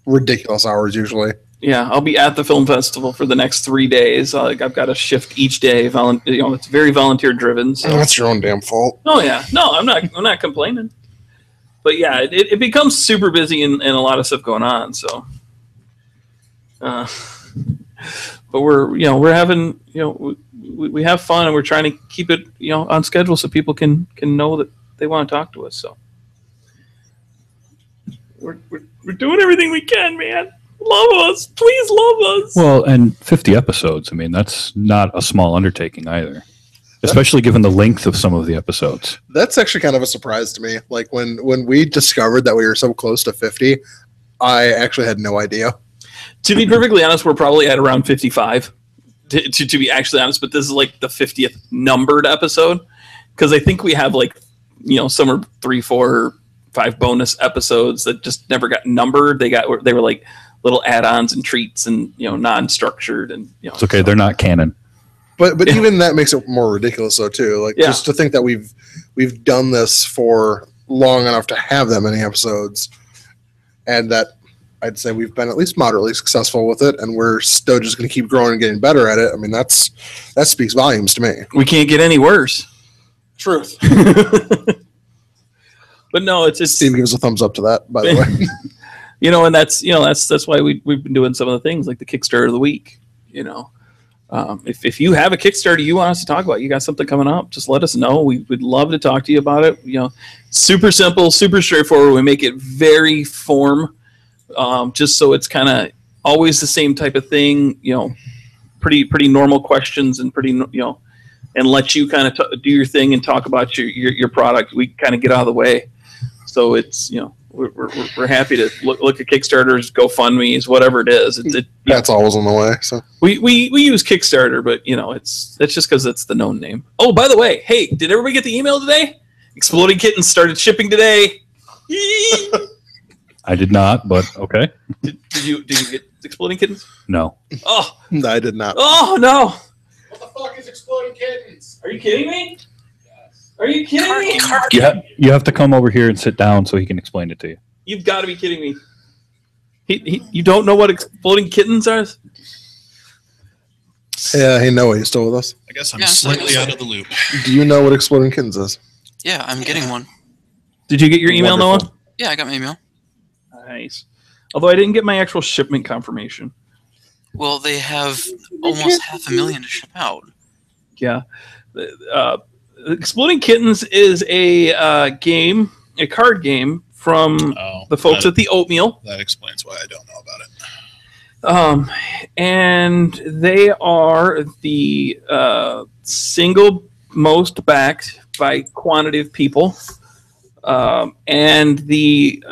ridiculous hours usually. Yeah, I'll be at the film festival for the next 3 days. I've got a shift each day. It's very volunteer driven. So. That's your own damn fault. Oh yeah, no, I'm not complaining. But yeah, it becomes super busy and a lot of stuff going on. So, but we're having we have fun, and we're trying to keep it on schedule so people can know that they want to talk to us. So we're doing everything we can, man. Love us. Please love us. Well, and 50 episodes. I mean, that's not a small undertaking either, especially given the length of some of the episodes. That's actually kind of a surprise to me. Like, when we discovered that we were so close to 50, I actually had no idea. To be perfectly honest, we're probably at around 55, to be actually honest, but this is like the 50th numbered episode, because I think we have some are 3, 4, 5 bonus episodes that just never got numbered. They were like little add-ons and treats and non-structured, and it's okay, they're not canon. But even that makes it more ridiculous though too. Like, just to think that we've done this for long enough to have that many episodes, and that I'd say we've been at least moderately successful with it, and we're still just going to keep growing and getting better at it. I mean, that speaks volumes to me. We can't get any worse. Truth. But no, it's Steve gives a thumbs up to that, by the way. And that's why we've been doing some of the things like the Kickstarter of the week. If you have a Kickstarter you want us to talk about, you got something coming up, just let us know. We'd love to talk to you about it. Super simple, super straightforward. We make it very form, just so it's kind of always the same type of thing. Pretty normal questions and pretty and let you kind of do your thing and talk about your product. We kind of get out of the way, so it's we're happy to look at Kickstarters, GoFundMe's, whatever it is. That's always on the way. So we use Kickstarter, but it's just because it's the known name. Oh, by the way, hey, did everybody get the email today? Exploding Kittens started shipping today. I did not, but okay. Did you get Exploding Kittens? No. Oh, no, I did not. Oh no! What the fuck is Exploding Kittens? Are you kidding me? Are you kidding me? You have to come over here and sit down so he can explain it to you. You've got to be kidding me. You don't know what Exploding Kittens are? Yeah, hey Noah, you still with us? I guess I'm slightly out of the loop. Do you know what Exploding Kittens is? Yeah, I'm getting one. Did you get your email, Wonderful. Noah? Yeah, I got my email. Nice. Although I didn't get my actual shipment confirmation. Well, they have almost 500,000 to ship out. Yeah. Exploding Kittens is a game, a card game from the folks at the Oatmeal. That explains why I don't know about it. And they are the single most backed by quantity of people, and the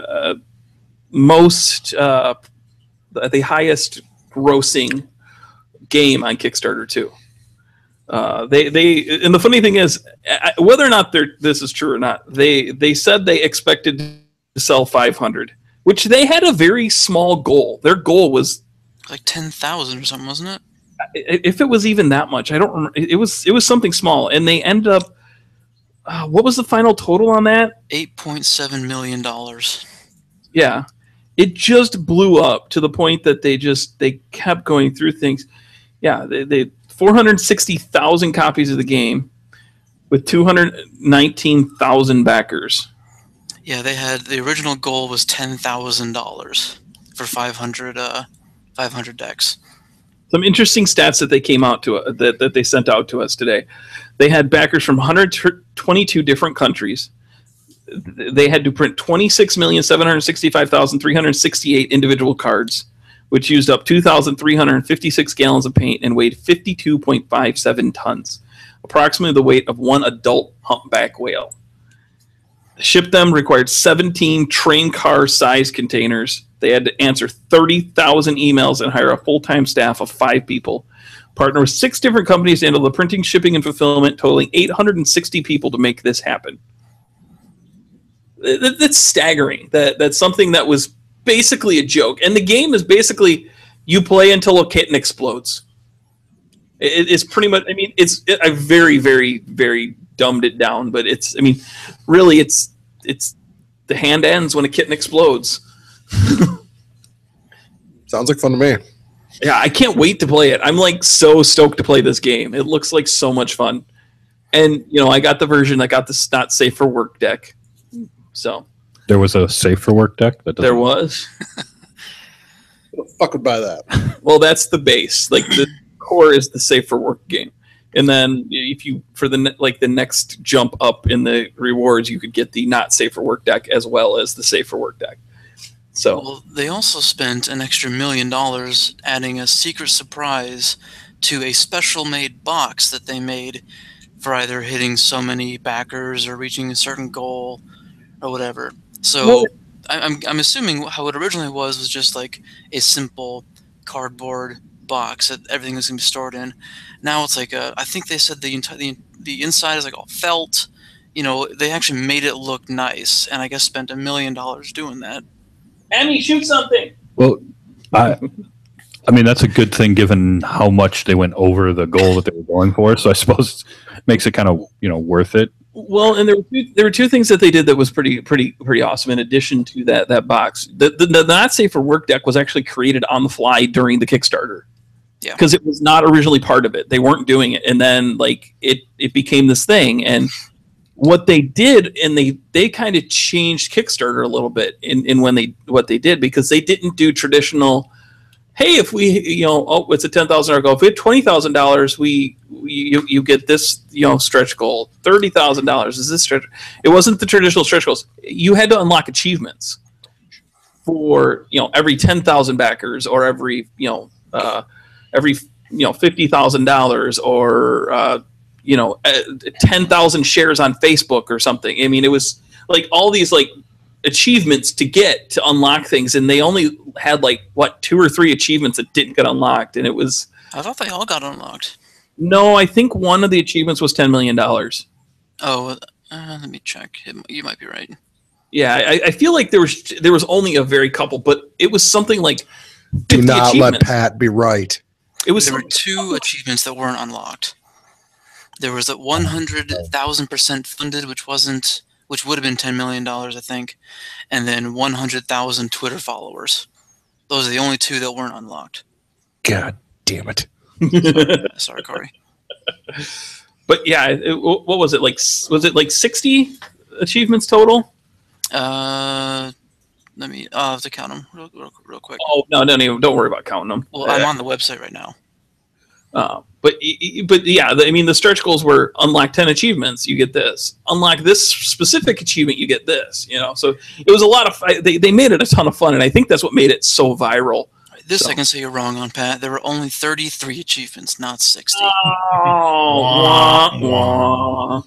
the highest grossing game on Kickstarter too. And the funny thing is, whether or not this is true or not, they said they expected to sell 500, which they had a very small goal. Their goal was like 10,000 or something, wasn't it? If it was even that much, I don't remember. It was something small, and they ended up. What was the final total on that? $8.7 million. Yeah, it just blew up to the point that they kept going through things. Yeah, they 460,000 copies of the game with 219,000 backers. Yeah, they had the original goal was $10,000 for 500 decks. Some interesting stats that they came out to that they sent out to us today. They had backers from 122 different countries. They had to print 26,765,368 individual cards, which used up 2,356 gallons of paint and weighed 52.57 tons, approximately the weight of one adult humpback whale. Ship them required 17 train car size containers. They had to answer 30,000 emails and hire a full-time staff of 5 people. Partner with 6 different companies to handle the printing, shipping, and fulfillment, totaling 860 people to make this happen. That's staggering. That's something that was basically a joke. And the game is basically you play until a kitten explodes. It's pretty much, I mean, I very, very, very dumbed it down, but really it's the hand ends when a kitten explodes. Sounds like fun to me. Yeah, I can't wait to play it. I'm like so stoked to play this game. It looks like so much fun. And, I got the version, I got the not safe for work deck. So There was a safe for work deck? There was. Who the fuck would buy that? Well, that's the base. Like the core is the safe for work game. And then if you, for the next jump up in the rewards, you could get the not safe for work deck as well as the safe for work deck. So Well, they also spent an extra $1 million adding a secret surprise to a special made box that they made for either hitting so many backers or reaching a certain goal or whatever. So Well- I'm assuming how it originally was just like a simple cardboard box that everything was going to be stored in. Now it's like I think they said the inside is like all felt. They actually made it look nice, and I guess spent $1 million doing that. Emmy, shoot something. Well, I mean, that's a good thing given how much they went over the goal that they were going for. So I suppose it makes it kind of, worth it. Well, and there were two things that they did that was pretty awesome. In addition to that box, the not safe for work deck was actually created on the fly during the Kickstarter. Yeah, because it was not originally part of it. They weren't doing it, and then it became this thing. And what they did, and they kind of changed Kickstarter a little bit in what they did, because they didn't do traditional. Hey, if we it's a $10,000 goal. If we had $20,000, you get this stretch goal. $30,000 is this stretch. It wasn't the traditional stretch goals. You had to unlock achievements for every 10,000 backers, or every $50,000, or 10,000 shares on Facebook or something. I mean, it was like all these achievements to get to unlock things, and they only had 2 or 3 achievements that didn't get unlocked, and it was. I thought they all got unlocked. No, I think one of the achievements was $10 million. Oh, let me check. You might be right. Yeah, I feel like there was only a very couple, but it was something like 50 Do not let achievements. Pat be right. It was There were 2 achievements that weren't unlocked. There was a 100,000% funded, which would have been $10 million, I think, and then 100,000 Twitter followers. Those are the only 2 that weren't unlocked. God damn it. Sorry, Corey. But yeah, what was it like? Was it 60 achievements total? I'll have to count them real quick. Oh no, don't worry about counting them. Well, I'm on the website right now. But yeah, I mean, the stretch goals were unlock 10 achievements, you get this. Unlock this specific achievement, you get this. So it was a lot of. They made it a ton of fun, and I think that's what made it so viral. This I can say you're wrong on, Pat. There were only 33 achievements, not 60. Oh, wah, wah.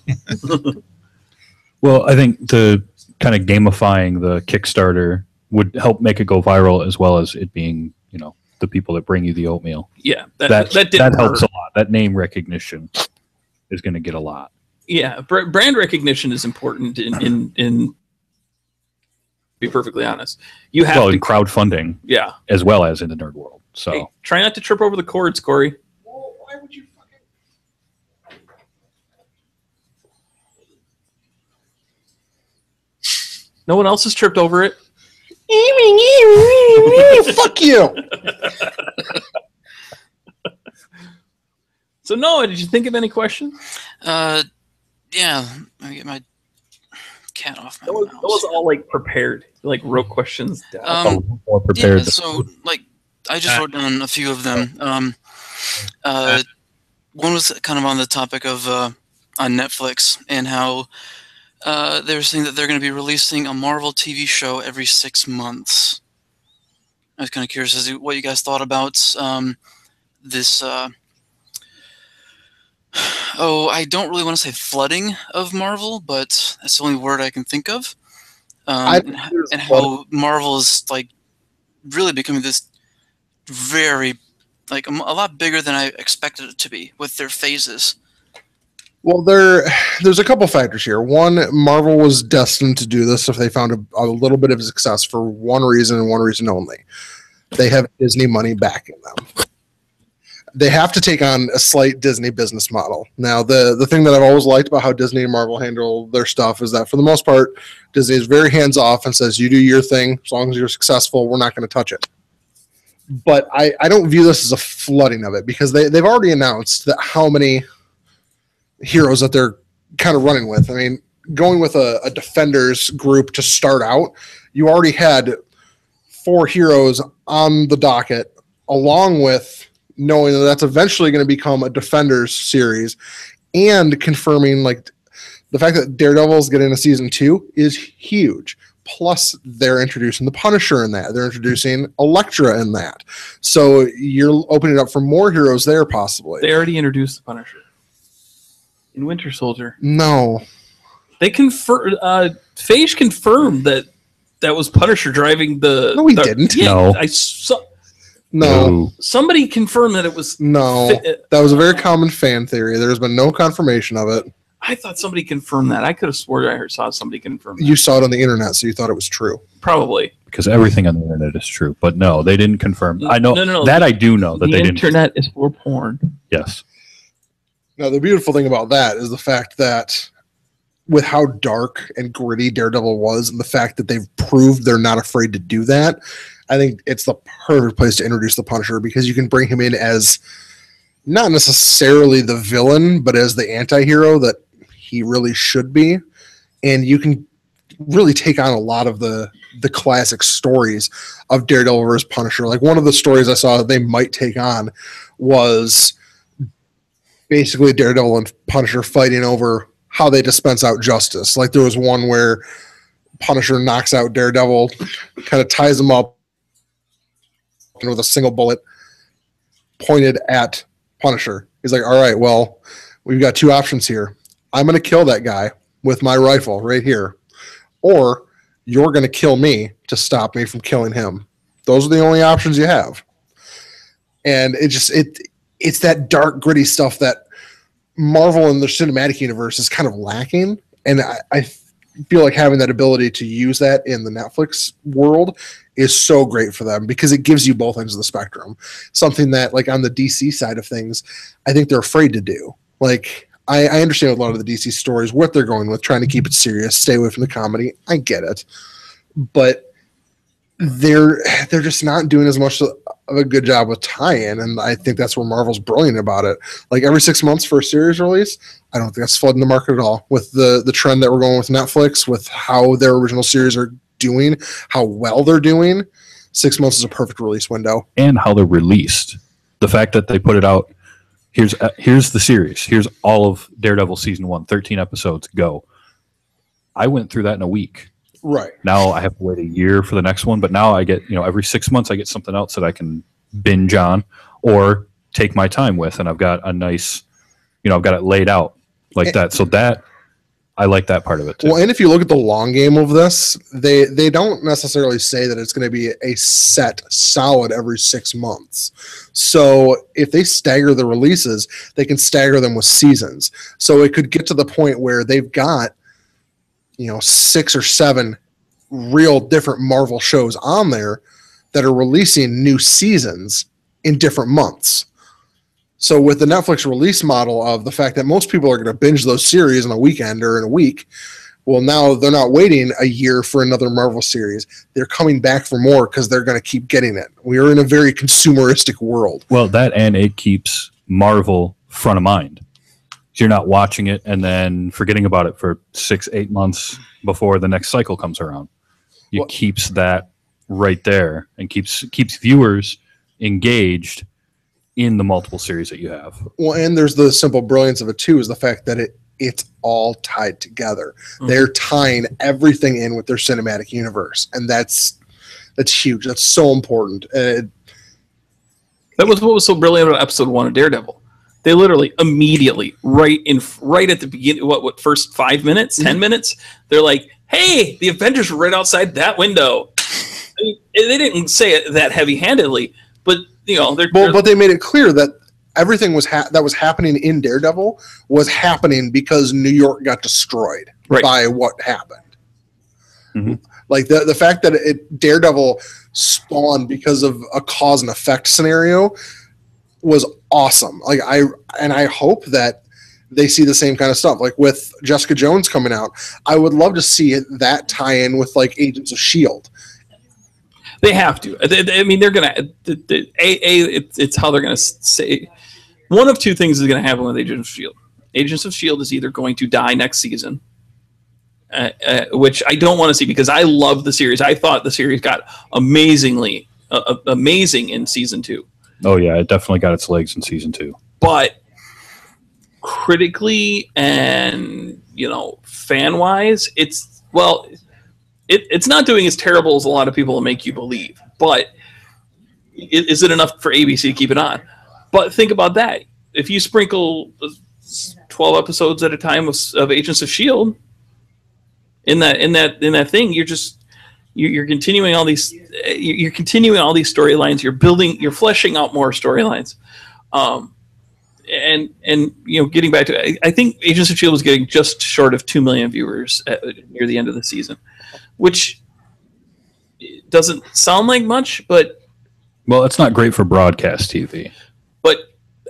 Well, I think the kind of gamifying the Kickstarter would help make it go viral, as well as it being, the people that bring you the oatmeal. Yeah, That didn't helps hurt. a lot. That name recognition is going to get a lot. Yeah, brand recognition is important in be perfectly honest. You have Well, to in crowdfunding, yeah. as well as in the nerd world. So Hey, try not to trip over the cords, Corey. No one else has tripped over it. Fuck you. So Noah, did you think of any questions? Yeah. Let me get my cat off my That was mouse. all like prepared, like wrote questions down. More Yeah, prepared. so like I just wrote down a few of them. One was kind of on the topic of on Netflix and how they were saying that they're going to be releasing a Marvel TV show every 6 months. I was kind of curious as to what you guys thought about this. I don't really want to say flooding of Marvel, but that's the only word I can think of. And how Marvel is like really becoming this very like a lot bigger than I expected it to be with their phases. Well, there's a couple factors here. One, Marvel was destined to do this if they found a little bit of success for one reason and one reason only. They have Disney money backing them. They have to take on a slight Disney business model. Now, the thing that I've always liked about how Disney and Marvel handle their stuff is that for the most part, Disney is very hands-off and says, you do your thing. As long as you're successful, we're not going to touch it. But I don't view this as a flooding of it because they've already announced that how many heroes that they're kind of running with. I mean, going with a Defenders group to start out, you already had 4 heroes on the docket, along with knowing that that's eventually going to become a Defenders series, and confirming like the fact that Daredevil is getting a season 2 is huge. Plus, they're introducing the Punisher in that. They're introducing Elektra in that. So you're opening up for more heroes there, possibly. They already introduced the Punisher in Winter Soldier. No. They Phage confirmed that was Punisher driving the. No, he didn't. Yeah, No. I saw. No. Somebody confirmed that it was. No. That was a very common fan theory. There's been no confirmation of it. I thought somebody confirmed that. I could have sworn I saw somebody confirm that. You saw it on the internet, so you thought it was true. Probably. Because everything on the internet is true. But no, they didn't confirm. I know No. that I do know that The they didn't. internet is for porn. Yes. Now, the beautiful thing about that is the fact that with how dark and gritty Daredevil was and the fact that they've proved they're not afraid to do that, I think it's the perfect place to introduce the Punisher because you can bring him in as not necessarily the villain, but as the anti-hero that he really should be. And you can really take on a lot of the classic stories of Daredevil versus Punisher. Like one of the stories I saw that they might take on was basically Daredevil and Punisher fighting over how they dispense out justice. Like there was one where Punisher knocks out Daredevil, kind of ties him up with a single bullet pointed at Punisher. He's like, all right, well, we've got 2 options here. I'm going to kill that guy with my rifle right here, or you're going to kill me to stop me from killing him. Those are the only options you have. And it's that dark, gritty stuff that Marvel and the cinematic universe is kind of lacking. And I feel like having that ability to use that in the Netflix world is so great for them because it gives you both ends of the spectrum. Something that, like on the DC side of things, I think they're afraid to do. Like, I understand a lot of the DC stories, what they're going with, trying to keep it serious, stay away from the comedy. I get it. But they're just not doing as much of a good job with tie-in, and I think that's where Marvel's brilliant about it. Like every 6 months for a series release, I don't think that's flooding the market at all. With the trend that we're going with Netflix, with how their original series are doing, how well they're doing, 6 months is a perfect release window. And how they're released. The fact that they put it out, here's the series. Here's all of Daredevil season 1, 13 episodes, go. I went through that in a week. Right. Now I have to wait a year for the next one, but now I get, every 6 months I get something else that I can binge on or take my time with, and I've got a nice, I've got it laid out like that. So that I like that part of it too. Well, and if you look at the long game of this, they don't necessarily say that it's going to be a set solid every 6 months. So if they stagger the releases, they can stagger them with seasons. So it could get to the point where they've got 6 or 7 real different Marvel shows on there that are releasing new seasons in different months. So with the Netflix release model of the fact that most people are going to binge those series in a weekend or in a week, Well, now they're not waiting a year for another Marvel series. They're coming back for more because they're going to keep getting it. We are in a very consumeristic world. Well, that and it keeps Marvel front of mind. So you're not watching it and then forgetting about it for 6-8 months before the next cycle comes around. It keeps that right there and keeps viewers engaged in the multiple series that you have. Well, and there's the simple brilliance of it too, is the fact that it's all tied together. Mm-hmm. They're tying everything in with their cinematic universe, and that's huge. That's so important. That was what was so brilliant about episode 1 of Daredevil. They literally immediately, right at the beginning, what first 5 minutes, 10 minutes, they're like, "Hey, the Avengers were right outside that window." I mean, they didn't say it that heavy-handedly, but but they made it clear that everything that was happening in Daredevil was happening because New York got destroyed by what happened. Mm-hmm. Like the fact that Daredevil spawned because of a cause and effect scenario was awesome. Like I hope that they see the same kind of stuff. Like with Jessica Jones coming out, I would love to see that tie in with like Agents of S.H.I.E.L.D. They have to. I mean, they're gonna. It's how they're gonna say. One of two things is gonna happen with Agents of S.H.I.E.L.D. Agents of S.H.I.E.L.D. is either going to die next season, which I don't want to see because I love the series. I thought the series got amazing in season 2. Oh yeah, it definitely got its legs in season 2. But critically and fan wise, it's not doing as terrible as a lot of people will make you believe. But is it enough for ABC to keep it on? But think about that. If you sprinkle 12 episodes at a time of Agents of S.H.I.E.L.D. in that thing, you're continuing all these storylines. You're fleshing out more storylines. And getting back to it, I think Agents of S.H.I.E.L.D. was getting just short of 2 million viewers near the end of the season, which doesn't sound like much, but it's not great for broadcast TV. But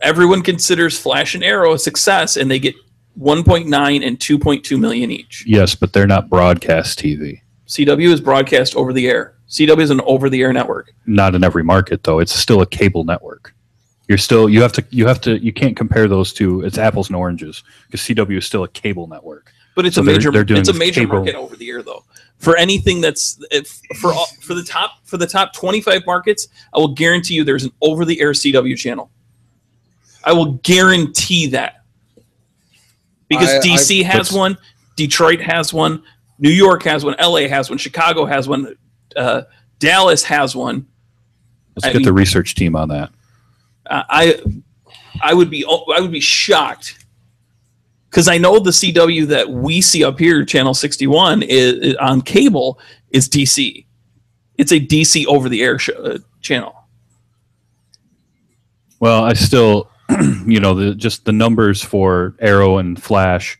everyone considers Flash and Arrow a success, and they get 1.9 and 2.2 million each. Yes, but they're not broadcast TV. CW is broadcast over the air. CW is an over the air network. Not in every market though. It's still a cable network. You can't compare those two. It's apples and oranges because CW is still a cable network. But it's a major market over the air though. For anything that's for the top 25 markets, I will guarantee you there's an over the air CW channel. I will guarantee that. Because DC has one, Detroit has one, New York has one, LA has one, Chicago has one, Dallas has one. Let's get the research team on that. I would be shocked because I know the CW that we see up here, Channel 61, is on cable is DC. It's a DC over the air channel. Well, I still, just the numbers for Arrow and Flash,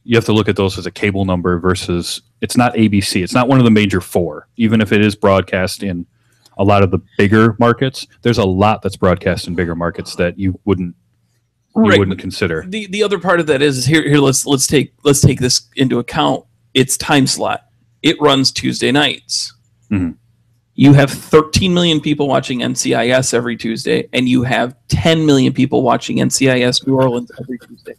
you have to look at those as a cable number versus it's not ABC. It's not one of the major 4, even if it is broadcast in a lot of the bigger markets. There's a lot that's broadcast in bigger markets that you wouldn't consider. The other part of that is here. Let's take this into account. It's time slot. It runs Tuesday nights. Mm-hmm. You have 13 million people watching NCIS every Tuesday, and you have 10 million people watching NCIS New Orleans every Tuesday.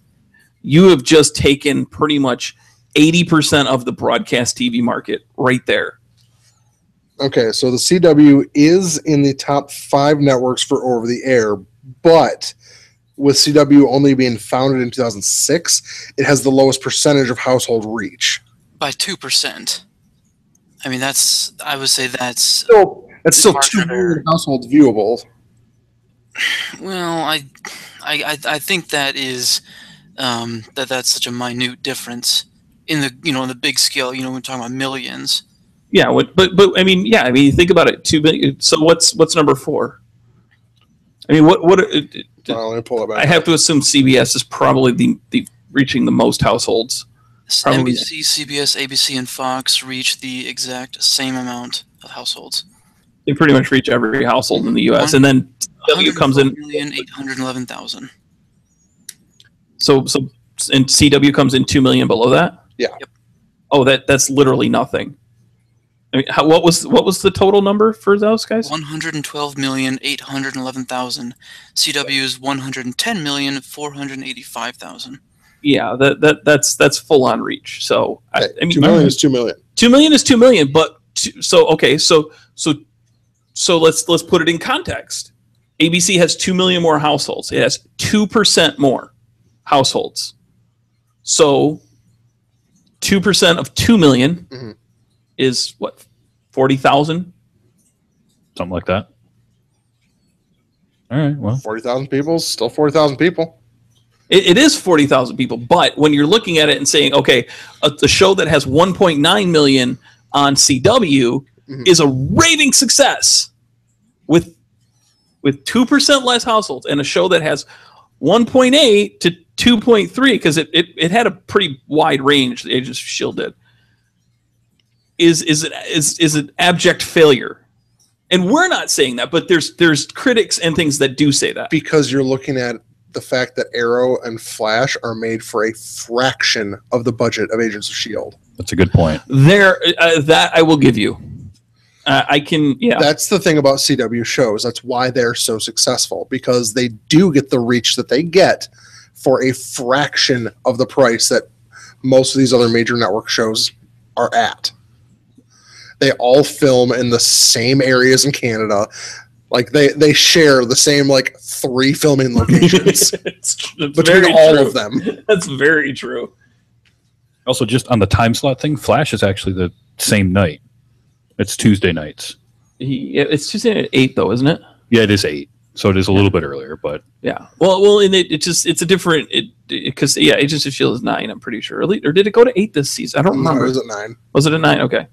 You have just taken pretty much 80% of the broadcast TV market right there. Okay, so the CW is in the top 5 networks for over the air, but with CW only being founded in 2006, it has the lowest percentage of household reach. By 2%. I mean, I would say that's still 2 million households viewable. Well, I think that is that's such a minute difference in the big scale. We're talking about millions. Yeah, but I mean, you think about it. 2 billion. So what's number 4? I mean, what? Let me pull it back. I have to assume CBS is probably the reaching the most households. Probably. NBC, CBS, ABC, and Fox reach the exact same amount of households. They pretty much reach every household in the U.S. And then CW comes in 1,811,000. So and CW comes in 2 million below that. Yeah. Yep. Oh, that's literally nothing. I mean, what was the total number for those guys? 112,811,000. CW's 110,485,000. Yeah, that's full on reach. So I mean, 2 million is 2 million. 2 million is 2 million, but so let's put it in context. ABC has 2 million more households. It has 2% more households. So 2% of 2 million is what, 40,000? Something like that. All right. Well, 40,000 people is still 40,000 people. It is 40,000 people, but when you're looking at it and saying, okay, the show that has 1.9 million on CW is a raving success with 2% less households, and a show that has 1.8 to 2.3, because it had a pretty wide range. The Agents of S.H.I.E.L.D. did. Is an abject failure. And we're not saying that, but there's critics and things that do say that. Because you're looking at the fact that Arrow and Flash are made for a fraction of the budget of Agents of S.H.I.E.L.D. that's a good point. That I will give you. I can, yeah. That's the thing about CW shows. That's why they're so successful, because they do get the reach that they get for a fraction of the price that most of these other major network shows are at. They all film in the same areas in Canada. Like they share the same 3 filming locations it's between all of them. That's very true. Also, just on the time slot thing, Flash is actually the same night. It's Tuesday nights. It's Tuesday at 8, though, isn't it? Yeah, it is 8. So it is a little bit earlier, but yeah. Well, and it's a different because Agents of S.H.I.E.L.D. is 9. I'm pretty sure, or did it go to 8 this season? I don't remember. No, it was at 9. Was it at 9? Okay.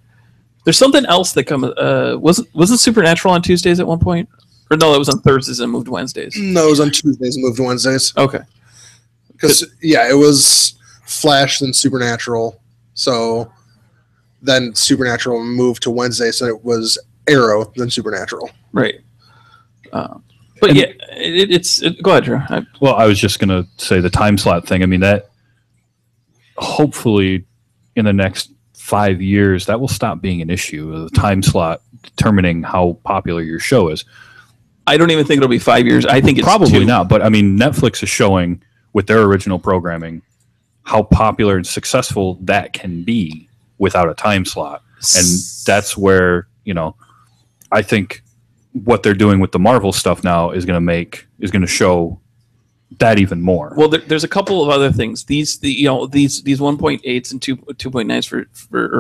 There's something else that comes. Wasn't Supernatural on Tuesdays at one point? Or no, it was on Thursdays and moved to Wednesdays. No, it was on Tuesdays and moved to Wednesdays. Okay. Because it was Flash then Supernatural. So then Supernatural moved to Wednesday, so it was Arrow then Supernatural. Right. But it's go ahead, Drew. Well, I was just going to say the time slot thing. I mean, that hopefully in the next 5 years, that will stop being an issue. The time slot determining how popular your show is. I don't even think it'll be 5 years. I think it's probably 2. not. But I mean, Netflix is showing with their original programming how popular and successful that can be without a time slot. And that's where, I think what they're doing with the Marvel stuff now is going to show that even more. Well, there's a couple of other things. These 1.8s and 2.9s for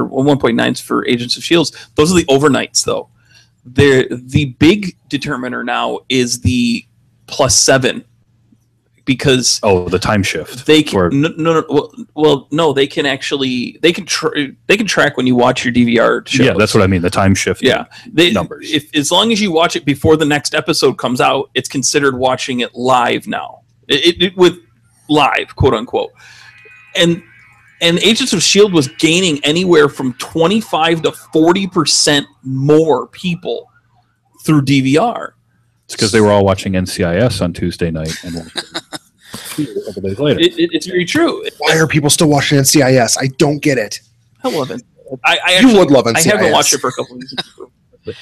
1.9s for Agents of S.H.I.E.L.D. Those are the overnights, though. The big determiner now is the +7, because the time shift. They can no, they can actually they can track when you watch your DVR shows. Yeah, that's what I mean. The time shift. Yeah, numbers. If as long as you watch it before the next episode comes out, it's considered watching it live now. It with live, quote unquote, and Agents of S.H.I.E.L.D. was gaining anywhere from 25 to 40% more people through DVR. It's because they were all watching NCIS on Tuesday night and a couple days later. It's very true. Why are people still watching NCIS? I don't get it. I love it. I you would love NCIS. I haven't watched it for a couple of years.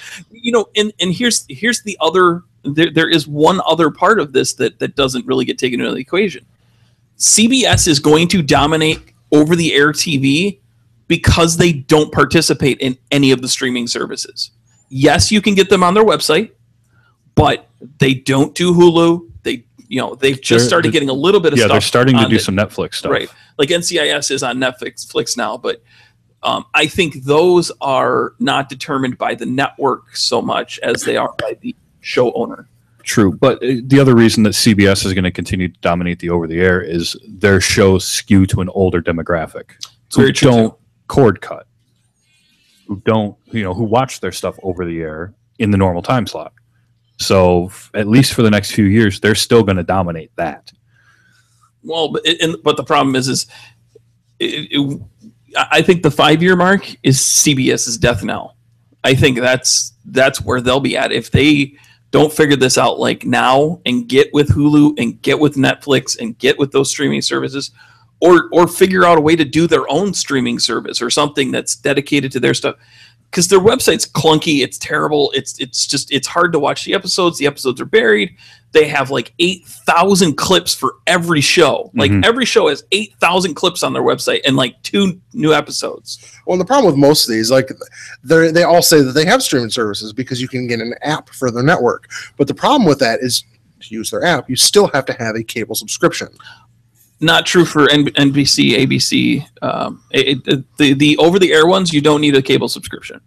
And here's the other. There is one other part of this that doesn't really get taken into the equation. CBS is going to dominate over-the-air TV because they don't participate in any of the streaming services. Yes, you can get them on their website, but they don't do Hulu. They've just started getting a little bit of stuff. Yeah, they're starting to do some Netflix stuff. Right. Like NCIS is on Netflix now, but I think those are not determined by the network so much as they are by the show owner. True, but the other reason that CBS is going to continue to dominate the over-the-air is their shows skew to an older demographic who don't cord cut, who watch their stuff over the air in the normal time slot. So at least for the next few years, they're still going to dominate that. Well, but the problem is I think the 5-year mark is CBS's death knell. I think that's where they'll be at if they don't figure this out now and get with Hulu and get with Netflix and get with those streaming services or figure out a way to do their own streaming service or something that's dedicated to their stuff. Because their website's clunky, it's terrible. It's hard to watch the episodes. The episodes are buried. They have like 8,000 clips for every show. Like every show has 8,000 clips on their website and like 2 new episodes. Well, and the problem with most of these, like they all say that they have streaming services because you can get an app for their network. But the problem with that is to use their app, you still have to have a cable subscription. Not true for NBC, ABC. The over-the-air ones, you don't need a cable subscription.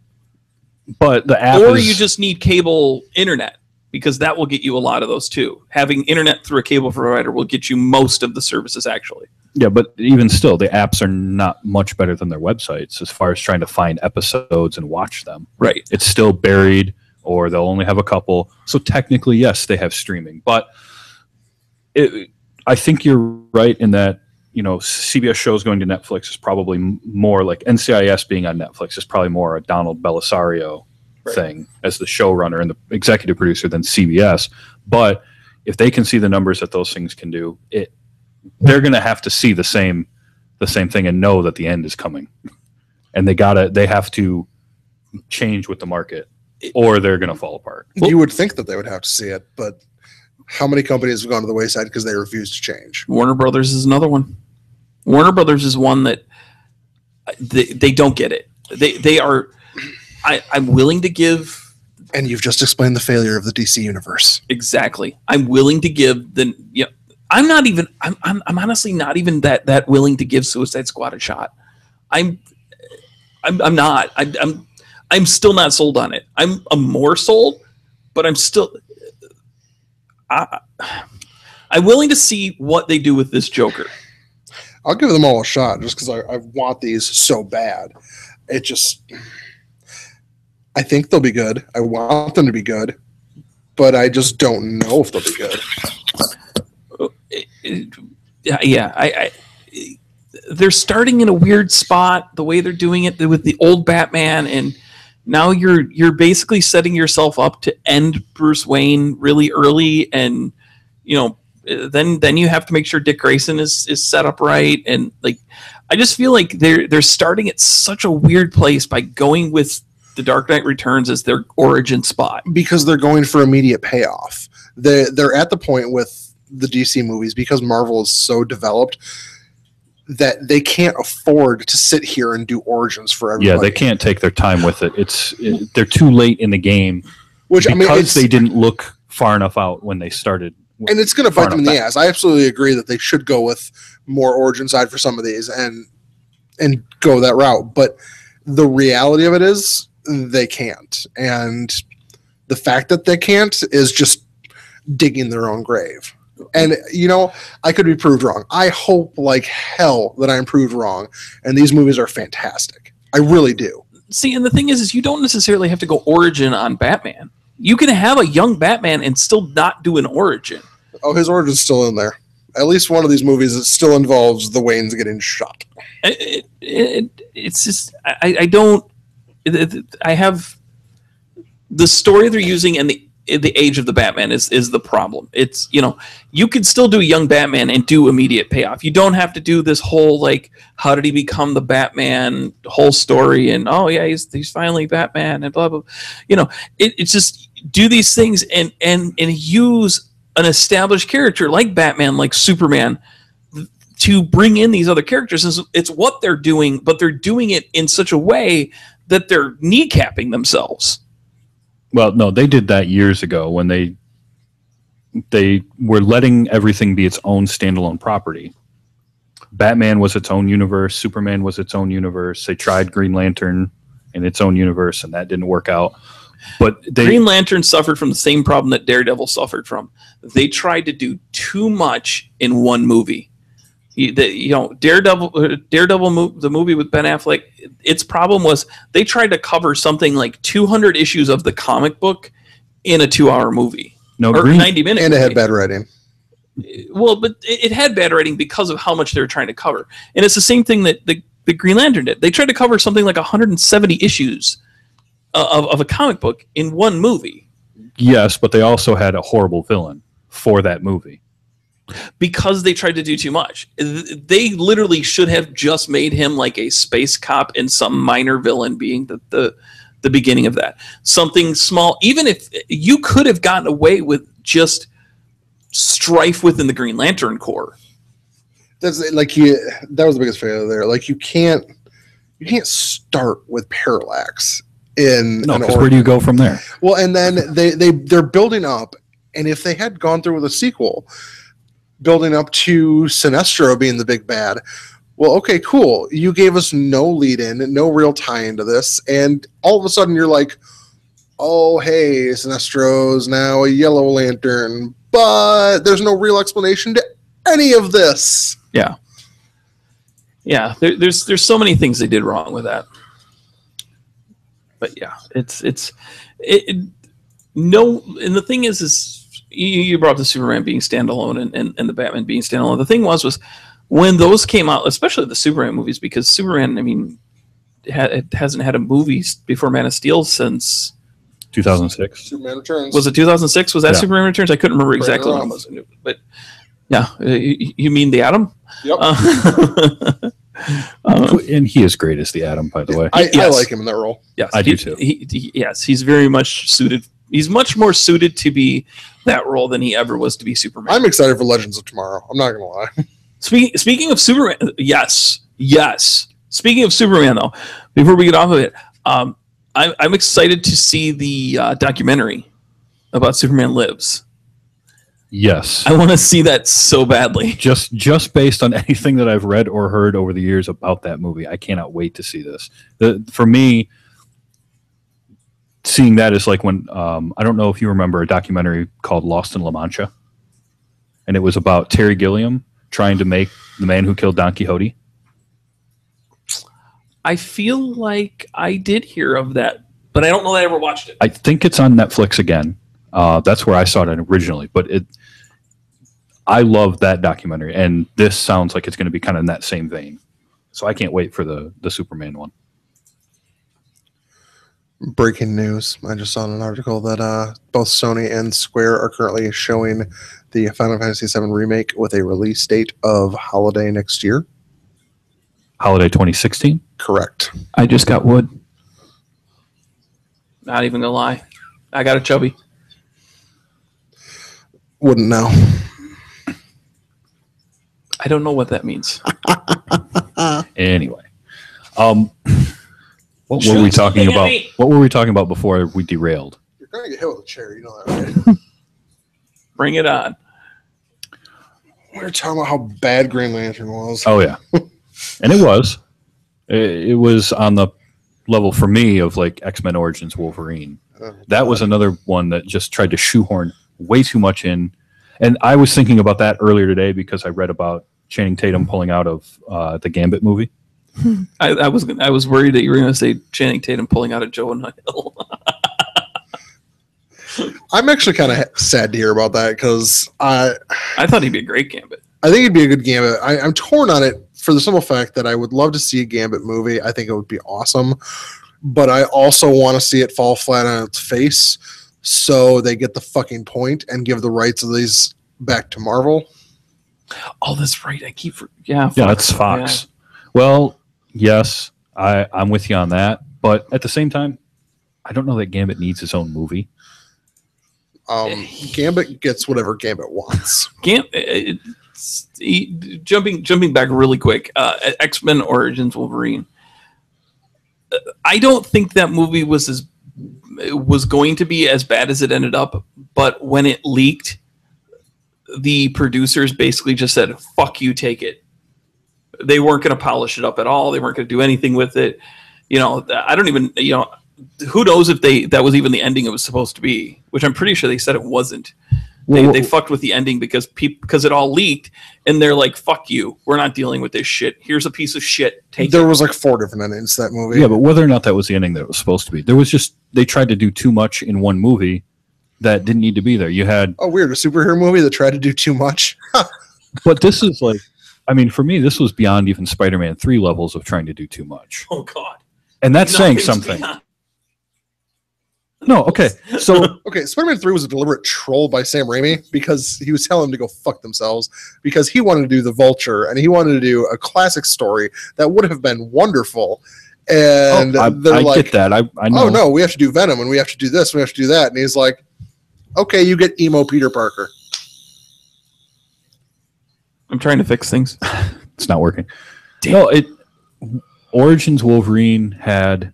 But the app Or you just need cable internet, because that will get you a lot of those too. Having internet through a cable provider will get you most of the services, actually. Yeah, but even still, the apps are not much better than their websites as far as trying to find episodes and watch them. Right. It's still buried, or they'll only have a couple. So technically, yes, they have streaming. But I think you're right in that, you know, CBS shows going to Netflix is probably more like NCIS being on Netflix is probably more a Donald Belisario thing as the showrunner and the executive producer than CBS. But if they can see the numbers that those things can do, they're going to have to see the same thing and know that the end is coming, and they have to change with the market, or they're going to fall apart. You would think that they would have to see it, but how many companies have gone to the wayside because they refuse to change? Warner Brothers is another one. Warner Brothers is one that they don't get it. They are. I'm willing to give. And you've just explained the failure of the DC universe. Exactly. I'm willing to give the. You know, I'm not even. I'm honestly not even that willing to give Suicide Squad a shot. I'm not. I'm still not sold on it. I'm more sold, but I'm still. I'm willing to see what they do with this Joker. I'll give them all a shot just because I want these so bad. I think they'll be good. I want them to be good, but I just don't know if they'll be good. Yeah. They're starting in a weird spot. The way they're doing it with the old Batman, and now you're basically setting yourself up to end Bruce Wayne really early, and you know. Then you have to make sure Dick Grayson is set up right, and like I just feel like they're starting at such a weird place by going with The Dark Knight Returns as their origin spot, because they're going for immediate payoff. They're at the point with the DC movies, because Marvel is so developed that they can't afford to sit here and do origins for everybody. Yeah, they can't take their time with it. They're too late in the game, because they didn't look far enough out when they started. And it's going to bite them in the ass. I absolutely agree that they should go with more origin side for some of these and go that route. But the reality of it is they can't. And the fact that they can't is just digging their own grave. And, you know, I could be proved wrong. I hope like hell that I'm proved wrong. And these movies are fantastic. I really do. See, and the thing is you don't necessarily have to go origin on Batman. You can have a young Batman and still not do an origin. Oh, his origin's still in there. At least one of these movies, it still involves the Waynes getting shot. It's just I don't. I have the story they're using, and the age of the Batman is the problem. It's, you know, you could still do a young Batman and do immediate payoff. You don't have to do this whole like how did he become the Batman whole story, and oh yeah, he's finally Batman and blah blah. You know, it's just do these things and use an established character like Batman, like Superman, to bring in these other characters. It's what they're doing, but they're doing it in such a way that they're kneecapping themselves. Well, no, they did that years ago when they were letting everything be its own standalone property. Batman was its own universe. Superman was its own universe. They tried Green Lantern in its own universe, and that didn't work out. But Green Lantern suffered from the same problem that Daredevil suffered from. They tried to do too much in one movie. Daredevil, the movie with Ben Affleck, its problem was they tried to cover something like 200 issues of the comic book in a 2-hour movie. No, or 90-minute and it movie. had bad writing. Well, but it had bad writing because of how much they were trying to cover. And it's the same thing that the Green Lantern did. They tried to cover something like 170 issues of a comic book in one movie. Yes, but they also had a horrible villain for that movie. because they tried to do too much. They literally should have just made him like a space cop and some minor villain being the beginning of that. Something small. Even if you could have gotten away with just strife within the Green Lantern Corps. That's like that was the biggest failure there. Like you can't start with Parallax in No, an because where do you go from there? Well, and then they're building up, and if they had gone through with a sequel, building up to Sinestro being the big bad, well, okay, cool. You gave us no lead in, no real tie into this, and all of a sudden you're like, oh, hey, Sinestro's now a Yellow Lantern, but there's no real explanation to any of this. Yeah. Yeah, there's so many things they did wrong with that. But yeah, no, and the thing is you brought up the Superman being standalone and the Batman being standalone. The thing was when those came out, especially the Superman movies, because Superman, I mean, it hasn't had a movie before Man of Steel since 2006. Superman Returns. Was it 2006? Was that Yeah. Superman Returns? I couldn't remember exactly when it was, but yeah, you mean the Atom? Yep. And he is great as the Atom, by the way. I Yes. like him in that role. Yes, I do too. Yes, he's very much suited. He's much more suited to be that role than he ever was to be Superman. I'm excited for Legends of Tomorrow. I'm not gonna lie. Speaking of Superman, yes. Speaking of Superman, though, before we get off of it, I'm excited to see the documentary about Superman Lives. Yes. I want to see that so badly. Just based on anything that I've read or heard over the years about that movie, I cannot wait to see this. For me, seeing that is like when I don't know if you remember a documentary called Lost in La Mancha, and it was about Terry Gilliam trying to make The Man Who Killed Don Quixote. I feel like I did hear of that, but I don't know that I ever watched it. I think it's on Netflix again. That's where I saw it originally, but I love that documentary, and this sounds like it's going to be kind of in that same vein. So I can't wait for the Superman one. Breaking news. I just saw in an article that both Sony and Square are currently showing the Final Fantasy VII Remake with a release date of holiday next year. Holiday 2016? Correct. I just got wood. Not even gonna lie. I got a chubby. Wouldn't know. I don't know what that means. Anyway. What were we talking about? What were we talking about before we derailed? You're going to get hit with a chair. You know that, right? Bring it on. We were talking about how bad Green Lantern was. Oh, yeah. And it was. It was on the level for me of like X-Men Origins Wolverine. That was another one that just tried to shoehorn way too much in. And I was thinking about that earlier today because I read about Channing Tatum pulling out of the Gambit movie. I was worried that you were going to say Channing Tatum pulling out of Joe and Hill. I'm actually kind of sad to hear about that because I thought he'd be a great Gambit. I think it'd be a good Gambit. I'm torn on it for the simple fact that I would love to see a Gambit movie. I think it would be awesome. But I also want to see it fall flat on its face so they get the fucking point and give the rights of these back to Marvel. Oh, that's right. Yeah, that's Fox. Yeah. Well, yes, I'm with you on that. But at the same time, I don't know that Gambit needs his own movie. Gambit gets whatever Gambit wants. Jumping back really quick, X-Men Origins Wolverine. I don't think that movie was going to be as bad as it ended up, but when it leaked, the producers basically just said, "Fuck you, take it." They weren't going to polish it up at all. They weren't going to do anything with it. You know, I don't even, you know, who knows if that was even the ending it was supposed to be, which I'm pretty sure they said it wasn't. They fucked with the ending because it all leaked, and they're like, "Fuck you, we're not dealing with this shit. Here's a piece of shit. Take it." There was like 4 different endings to that movie. Yeah, but whether or not that was the ending that it was supposed to be, there was just they tried to do too much in one movie that didn't need to be there. You had weird, a superhero movie that tried to do too much. But this is like, I mean, for me, this was beyond even Spider-Man 3 levels of trying to do too much. Oh God, and that's saying something. No, okay. So Okay, Spider-Man 3 was a deliberate troll by Sam Raimi because he was telling them to go fuck themselves because he wanted to do The Vulture and he wanted to do a classic story that would have been wonderful. And I they're like, get that. I know. oh no, we have to do Venom and we have to do this and we have to do that. And he's like, okay, you get emo Peter Parker. I'm trying to fix things. It's not working. No, Origins Wolverine had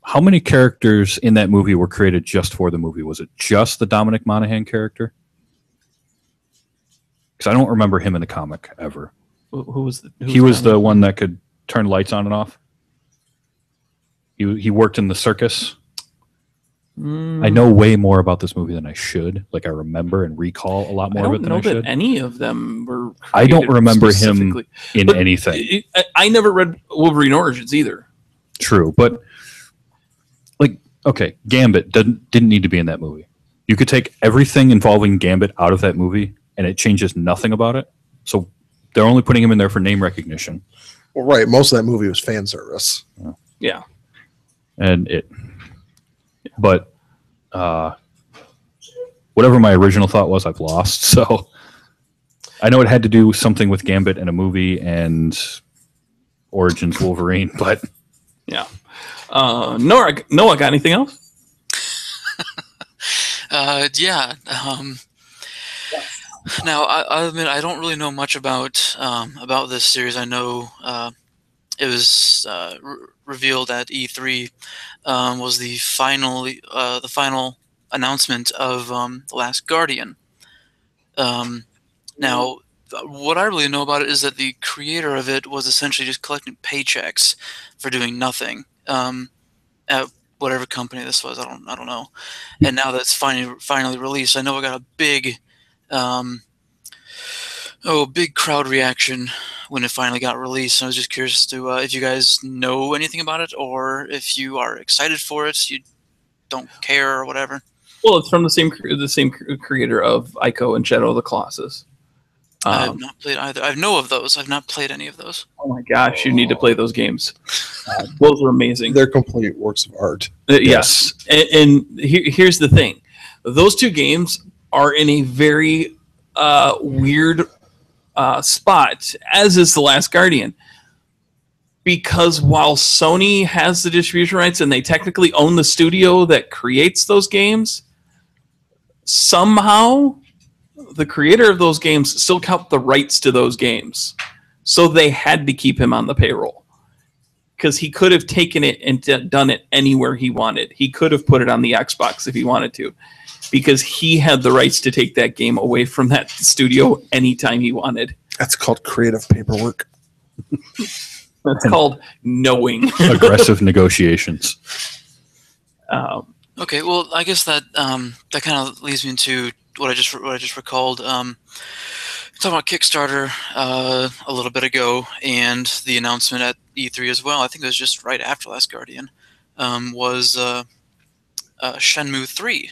how many characters in that movie were created just for the movie? Was it just the Dominic Monaghan character? Because I don't remember him in the comic ever. Who was the? He was the one that could turn lights on and off. He worked in the circus. I know way more about this movie than I should. Like I remember and recall a lot more of it than I should. I don't know that any of them were. I don't remember him specifically. in But anything. I never read Wolverine Origins either. True, but like, okay, Gambit didn't need to be in that movie. You could take everything involving Gambit out of that movie, and it changes nothing about it. So they're only putting him in there for name recognition. Well, right. Most of that movie was fan service. Yeah. But whatever my original thought was, I've lost. So I know it had to do something with Gambit and a movie and Origins Wolverine, but Yeah. Noah, got anything else? Yeah. Now, I admit I don't really know much about this series. I know it was revealed at E3 was the final announcement of The Last Guardian. Now, what I really know about it is that the creator of it was essentially just collecting paychecks for doing nothing at whatever company this was. I don't know. And now that's finally released. I know it got a big big crowd reaction when it finally got released. I was just curious as to if you guys know anything about it, or if you are excited for it, you don't care or whatever. Well, it's from the same creator of Ico and Shadow of the Colossus. I have not played either. I know of those. I've not played any of those. Oh my gosh, you need to play those games. Those are amazing. They're complete works of art. Yes, and here's the thing: those two games are in a very weird spot, as is The Last Guardian, because while Sony has the distribution rights and they technically own the studio that creates those games, somehow the creator of those games still kept the rights to those games. So they had to keep him on the payroll because he could have taken it and done it anywhere he wanted. He could have put it on the Xbox if he wanted to, because he had the rights to take that game away from that studio anytime he wanted. That's called creative paperwork. That's called knowing. aggressive negotiations. Okay, well, I guess that that kind of leads me into what I just recalled. Talking about Kickstarter a little bit ago, and the announcement at E3 as well. I think it was just right after Last Guardian. Was Shenmue 3.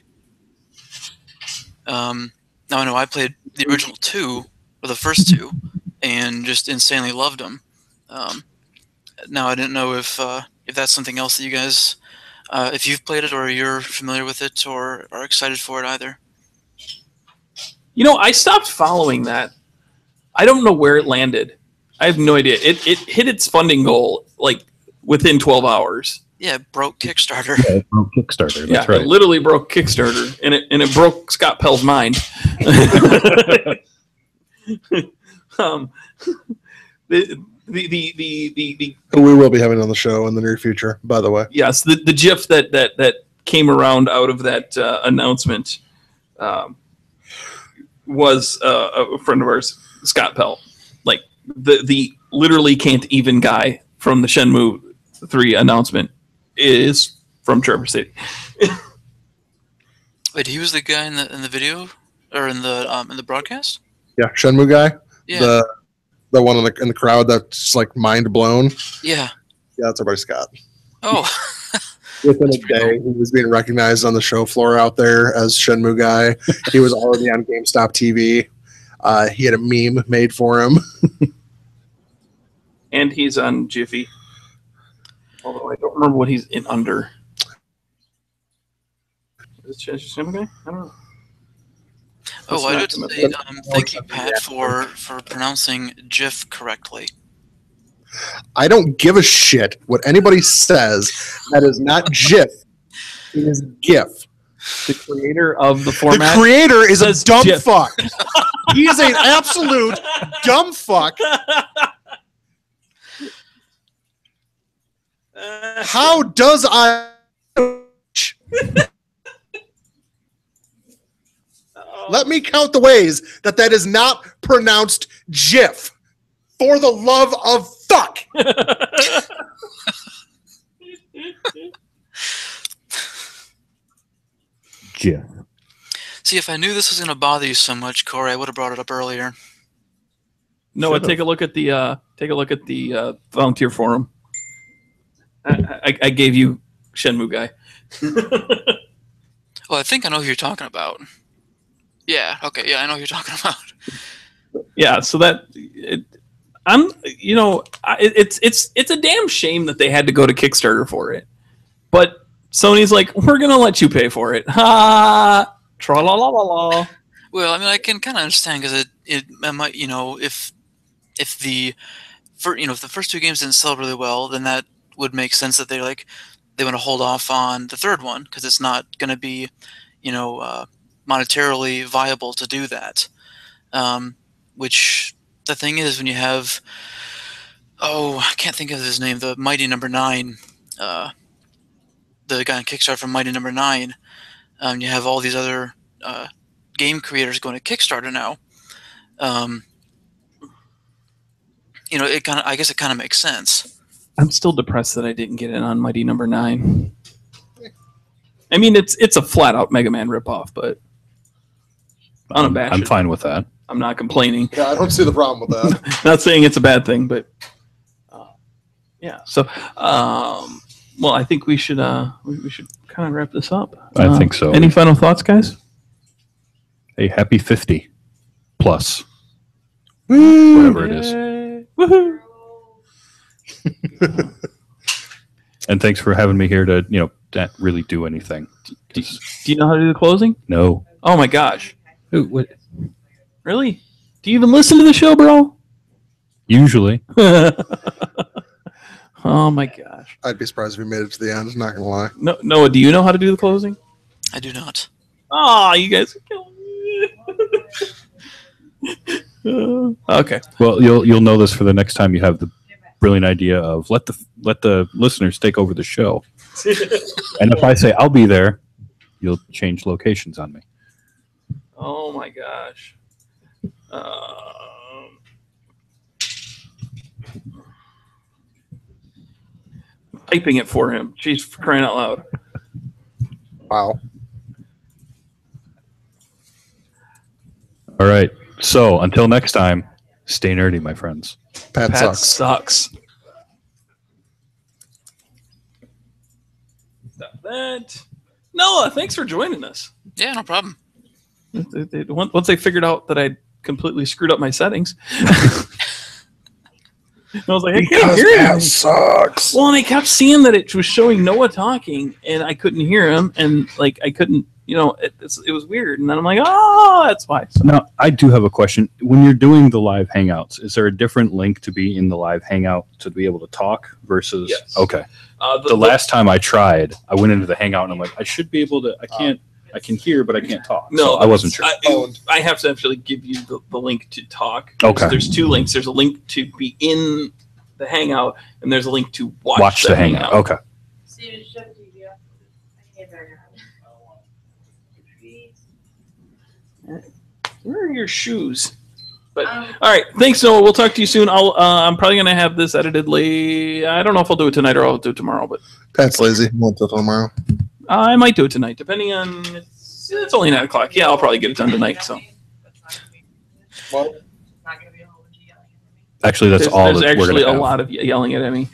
Now I know I played the original 2, or the first 2, and just insanely loved them. Now I didn't know if that's something else that you guys, if you've played it or you're familiar with it or are excited for it either. You know, I stopped following that. I don't know where it landed. I have no idea. It hit its funding goal like within 12 hours. Yeah, it broke Kickstarter. Yeah, it broke Kickstarter. That's right. It literally broke Kickstarter, and it broke Scott Pell's mind. The We will be having on the show in the near future, by the way. yes, the GIF that came around out of that announcement was a friend of ours, Scott Pell, like the literally can't even guy from the Shenmue 3 announcement is from Traverse City. Wait, he was the guy in the video or in the broadcast? Yeah, Shenmue guy. Yeah. The one in the crowd that's like mind blown. Yeah. Yeah, that's our buddy Scott. Oh. Within a day, he was being recognized on the show floor out there as Shenmue guy. He was already on GameStop TV. He had a meme made for him. And he's on Jiffy. Although I don't remember what he's in under. Okay? I don't know. Oh, I That's would not- say thank you, Pat, for pronouncing GIF correctly. I don't give a shit what anybody says. That is not GIF. It is GIF. The creator of the The format. creator is a says dumb GIF. fuck. He is an absolute dumb fuck. How does I? Let me count the ways that is not pronounced GIF. For the love of fuck. Jim. See, if I knew this was going to bother you so much, Corey, I would have brought it up earlier. Noah, Should've. take a look at the volunteer forum. I gave you Shenmue guy. Well, I think I know who you're talking about. Yeah. Okay. Yeah, I know who you're talking about. Yeah, so that it's a damn shame that they had to go to Kickstarter for it. But Sony's like, we're gonna let you pay for it. Ha! Tra la la la la. Well, I mean, I can kind of understand because it might, if the if the first two games didn't sell really well, then that would make sense that they want to hold off on the third one because it's not going to be, monetarily viable to do that. Which the thing is, when you have, I can't think of his name, the Mighty Number 9, the guy on Kickstarter from Mighty Number 9. You have all these other game creators going to Kickstarter now. I guess it kind of makes sense. I'm still depressed that I didn't get in on Mighty Number 9. I mean, it's a flat out Mega Man ripoff, but unabashed. I'm fine with that. I'm not complaining. Yeah, I don't see the problem with that. Not saying it's a bad thing, but yeah. So, well, I think we should kind of wrap this up. I think so. Any final thoughts, guys? A happy 50 plus. Whatever it is. Yay. Woohoo! And thanks for having me here to, not really do anything. Do you know how to do the closing? No. Oh my gosh. Ooh, what? Really? Do you even listen to the show, bro? Usually. Oh my gosh. I'd be surprised if we made it to the end. Not gonna lie. No, Noah, do you know how to do the closing? I do not. Oh, you guys are killing me. Okay. Well, you'll know this for the next time you have the brilliant idea of let the listeners take over the show. And if I say I'll be there, you'll change locations on me. Oh my gosh. Typing it for him. Jeez, for crying out loud. Wow. All right. So until next time, stay nerdy, my friends. Pat Pat sucks. sucks. Stop that. Noah, thanks for joining us. Yeah, no problem. Once they figured out that I completely screwed up my settings, I was like, I can't hear him. Sucks. Well, and I kept seeing that it was showing Noah talking, and I couldn't hear him, and I couldn't, it was weird. And then I'm like, oh, that's why. So, Now, I do have a question. When you're doing the live hangouts, is there a different link to be in the live hangout to be able to talk versus? Yes. Okay. the The last time I tried, I went into the hangout and I'm like, I should be able to. I can hear, but I can't talk. No, So I wasn't sure. I have to actually give you the link to talk. Okay. There's two links. There's a link to be in the hangout, and there's a link to Watch the hangout. Okay. Steven, show it to you. I can't very hard. Where are your shoes? But all right, thanks, Noah. We'll talk to you soon. I'm probably gonna have this edited late. I don't know if I'll do it tonight or I'll do it tomorrow, but Pat's lazy. Won't do it tomorrow. I might do it tonight, depending on. It's only 9 o'clock. Yeah, I'll probably get it done tonight. So What? It's not going to be a whole bunch of yelling at me. Actually, that's all there's that we're actually going to a have. lot of yelling at me.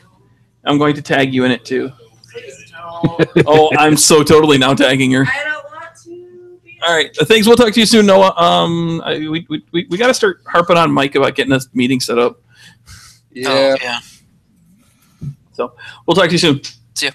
I'm going to tag you in it too. Please don't. Oh, I'm so totally now tagging her. I don't want to be. All right, thanks. We'll talk to you soon, Noah. We got to start harping on Mike about getting this meeting set up. Yeah. Oh, yeah. So we'll talk to you soon. See ya.